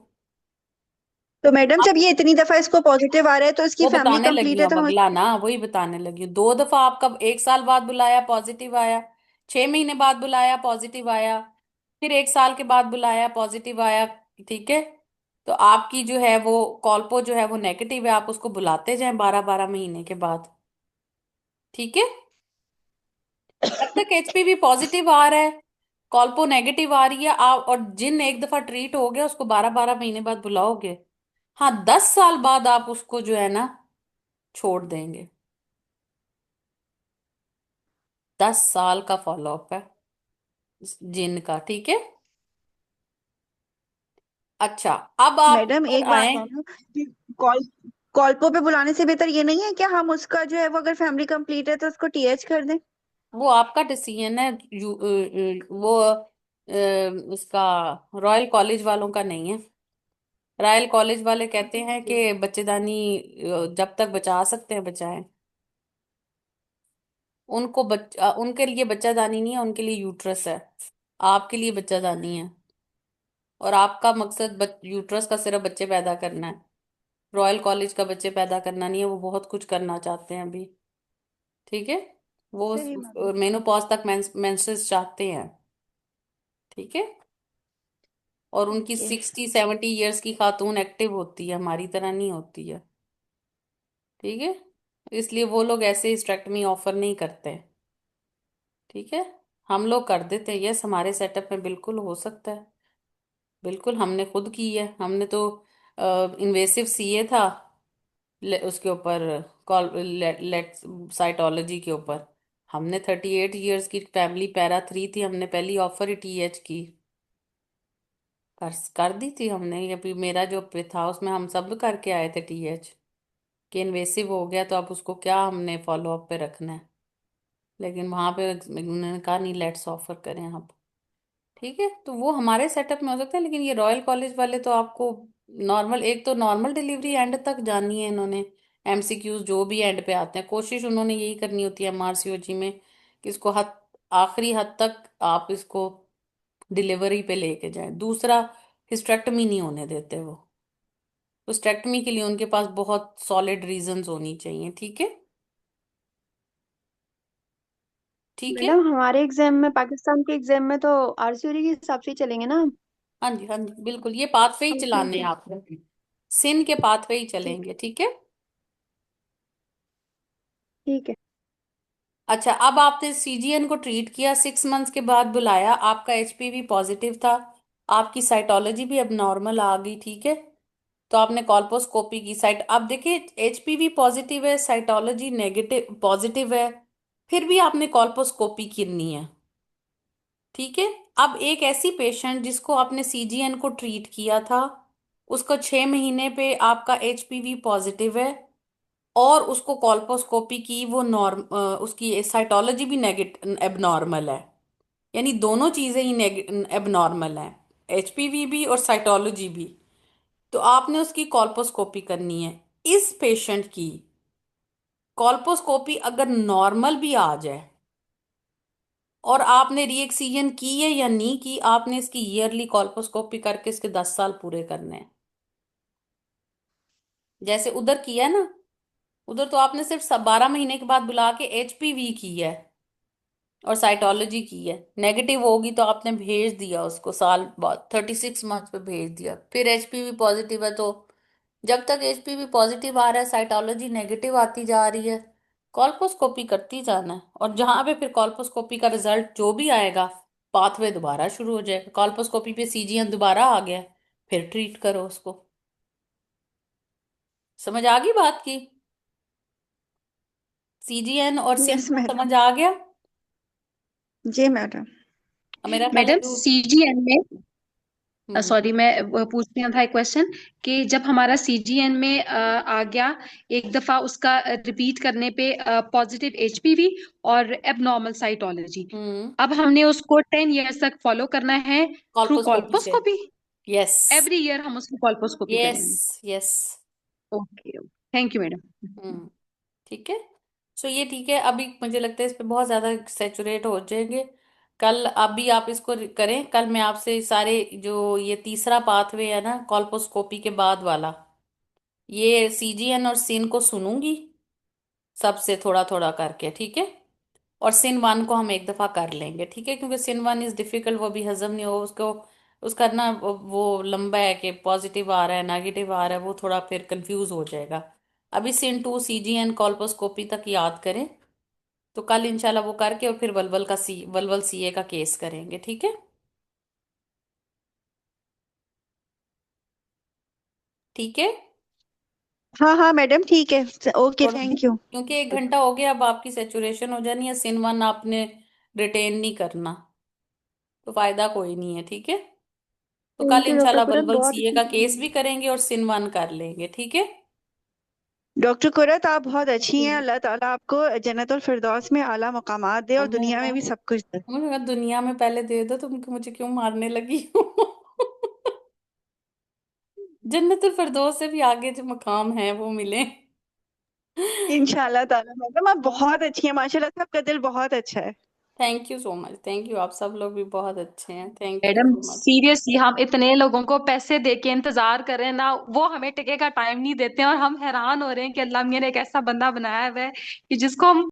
तो मैडम जब ये इतनी दफा इसको पॉजिटिव आ रहा है तो इसकी वो फैमिली बताने लगी कंप्लीट हूँ है अब तो हम। अगला ना, वही बताने लगी हूँ। 2 दफा आपका 1 साल बाद बुलाया पॉजिटिव आया, 6 महीने बाद बुलाया पॉजिटिव आया, फिर 1 साल के बाद बुलाया पॉजिटिव आया, ठीक है? तो आपकी जो है वो कॉल्पो जो है वो नेगेटिव है, आप उसको बुलाते जाएं 12 12 महीने के बाद, ठीक है? जब तक एचपीवी पॉजिटिव आ रहा है, कॉल्पो नेगेटिव आ रही है, आप और जिन एक दफा ट्रीट हो गया उसको 12 12 महीने बाद बुलाओगे। हाँ, 10 साल बाद आप उसको जो है ना छोड़ देंगे। 10 साल का फॉलोअप है जिन का, ठीक है? अच्छा, अब आप मैडम ऊपर एक बात आए। है ना कि कॉल कॉल्पो पे बुलाने से बेहतर ये नहीं है कि हम उसका जो है वो अगर फैमिली कंप्लीट है तो उसको टीएच कर दें। वो आपका डिसीजन है, वो उसका रॉयल कॉलेज वालों का नहीं है। रॉयल कॉलेज वाले कहते हैं कि बच्चेदानी जब तक बचा सकते हैं बचाएं। उनके लिए बच्चादानी नहीं है, उनके लिए यूट्रस है। आपके लिए बच्चादानी है, और आपका मकसद यूट्रस का सिर्फ बच्चे पैदा करना है। रॉयल कॉलेज का बच्चे पैदा करना नहीं है, वो बहुत कुछ करना चाहते हैं अभी, ठीक है? वो सही बात मेनोपॉज तक मेंसेस चाहते हैं, ठीक है? और उनकी है। 60 70 ईयर्स की खातून एक्टिव होती है, हमारी तरह नहीं होती है, ठीक है? इसलिए वो लोग ऐसे हिस्टेक्टमी ऑफर नहीं करते, ठीक है? हम लोग कर देते हैं, यस, हमारे सेटअप में बिल्कुल हो सकता है। बिल्कुल, हमने खुद की है, हमने तो इन्वेसिव सीए था, उसके ऊपर कॉल लेट साइटोलॉजी के ऊपर। हमने 38 ईयर्स की फैमिली पैरा 3 थी, हमने पहली ऑफर ही टीएच की कर दी थी हमने। ये अभी मेरा जो पे था उसमें हम सब करके आए थे टीएच, कि इन्वेसिव हो गया तो अब उसको क्या हमने फॉलो अप पे रखना है। लेकिन वहां पे उन्होंने कहा नहीं, लेट्स ऑफर करें अब, ठीक है? तो वो हमारे सेटअप में हो सकता है, लेकिन ये रॉयल कॉलेज वाले तो आपको नॉर्मल, एक तो नॉर्मल डिलीवरी एंड तक जानी है इन्होंने। एमसीक्यूज जो भी एंड पे आते हैं, कोशिश उन्होंने यही करनी होती है एमआरसीओजी में, कि इसको हद, आखिरी हद तक आप इसको डिलीवरी पे लेके जाएं। दूसरा, हिस्टेक्टमी नहीं होने देते वो। हिस्टेक्टमी के लिए उनके पास बहुत सॉलिड रीजंस होनी चाहिए, ठीक है? ठीक है। मैडम हमारे एग्जाम में, पाकिस्तान के एग्जाम में तो आरसीओरी के हिसाब से ही चलेंगे ना हम? हाँ जी, हाँ जी, बिल्कुल, ये पाथवे ही चलाने ठीक हैं है। आपको, सिन के पाथवे ही ठीक। चलेंगे, ठीक है? ठीक है। अच्छा, अब आपने सीजीएन को ट्रीट किया, 6 मंथ्स के बाद बुलाया, आपका एचपीवी पॉजिटिव था, आपकी साइटोलॉजी भी अब नॉर्मल आ गई, ठीक है? तो आपने कॉल्पोस्कोपी की साइट, अब देखिए एचपीवी पॉजिटिव है, साइटोलॉजी नेगेटिव पॉजिटिव है, फिर भी आपने कॉल्पोस्कोपी करनी है, ठीक है? अब एक ऐसी पेशेंट जिसको आपने सीजीएन को ट्रीट किया था, उसको 6 महीने पे आपका एचपीवी पॉजिटिव है, और उसको कॉल्पोस्कोपी की, वो उसकी साइटोलॉजी भी नेगेटिव एबनॉर्मल है, यानी दोनों चीजें ही एबनॉर्मल है, एचपीवी भी और साइटोलॉजी भी। तो आपने उसकी कॉल्पोस्कोपी करनी है। इस पेशेंट की कॉल्पोस्कोपी अगर नॉर्मल भी आ जाए, और आपने रीएक्सीजन की है या नहीं की, आपने इसकी ईयरली कॉल्पोस्कोपी करके इसके 10 साल पूरे करने हैं। जैसे उधर किया है ना, उधर तो आपने सिर्फ 12 महीने के बाद बुला के एचपीवी की है, और साइटोलॉजी की है, नेगेटिव होगी तो आपने भेज दिया उसको साल बाद, 36 मंथ पे भेज दिया, फिर एचपीवी पॉजिटिव है तो जब तक एचपीवी पॉजिटिव आ रहा है, साइटोलॉजी नेगेटिव आती जा रही है, कॉल्पोस्कोपी करती जाना है। और जहां पे फिर कॉल्पोस्कोपी का रिजल्ट जो भी आएगा, पाथवे दोबारा शुरू हो जाएगा। कॉल्पोस्कोपी पे सीजीएन दोबारा आ गया, फिर ट्रीट करो उसको। समझ आ गई बात की? सीजीएन और सिन यस मैडम। समझ आ गया? जी मैडम। अब मेरा पहले मैडम सीजीएन में हम्म सॉरी, मैं पूछती था एक क्वेश्चन कि जब हमारा सीजीएन में आ गया एक दफा, उसका रिपीट करने पे पॉजिटिव एचपीवी और एबनॉर्मल साइटोलॉजी, हम्म अब हमने उसको 10 years तक फॉलो करना है थ्रू कॉल्पोस्कोपी से। कॉल्पोस्कोपी? यस, एवरी ईयर हम उसकी कॉल्पोस्कोपी यस, करेंगे? Yes. Okay, thank you madam. Hmm ठीक है। सो ये ठीक है, अभी मुझे लगता है इस पे बहुत ज्यादा सेचुरेट हो जाएंगे। कल अभी आप इसको करें, कल मैं आपसे सारे जो ये तीसरा पाथवे है ना कॉल्पोस्कोपी के बाद वाला, ये सीजीएन और सिन को सुनूंगी सबसे थोड़ा थोड़ा करके, ठीक है। और सिन वन को हम एक दफा कर लेंगे, ठीक है, क्योंकि सिन वन इज डिफिकल्ट, वो भी हजम नहीं हो उसको, उसका ना वो लंबा है कि पॉजिटिव आ रहा है नेगेटिव आ रहा है, वो थोड़ा फिर कंफ्यूज हो जाएगा। अभी सिन टू सीजीएन कॉल्पोस्कोपी तक याद करें, तो कल इंशाल्लाह वो करके और फिर वल्वल सीए का केस करेंगे, ठीक है। ठीक है। हाँ हाँ मैडम, ठीक है। ओके, थोड़ा, थैंक यू। क्योंकि 1 घंटा हो गया, अब आपकी सेचुरेशन हो जानी है, सिन वन आपने रिटेन नहीं करना, तो फायदा कोई नहीं है, ठीक है। तो कल थैंक यू डॉक्टर इंशाल्लाह कुरत, वल्वल बहुत सीए का केस भी करेंगे और सिन वन कर लेंगे, ठीक है। डॉक्टर कुरत, आप बहुत अच्छी हैं। अल्लाह ताला आपको जन्नतुल फिरदौस में आला मकामात दे और दुनिया में भी सब कुछ दे। मुझे लगा दुनिया में पहले दे दो, तुम मुझे क्यों मारने लगी हो? जन्नतुल फिरदौस से भी आगे जो मकाम है वो मिले। इंशाल्लाह ताला मैडम, आप बहुत अच्छी हैं माशाल्लाह से, आपका दिल बहुत अच्छा है। Thank you so much, thank you, आप सब लोग भी बहुत अच्छे हैं, thank you madam so much. Seriously हम इतने लोगों को पैसे दे के इंतजार कर रहे हैं ना, वो हमें टिके का टाइम नहीं देते हैं, और हम हैरान हो रहे हैं कि अल्लाह मियां ने एक ऐसा बंदा बनाया हुआ है कि जिसको हम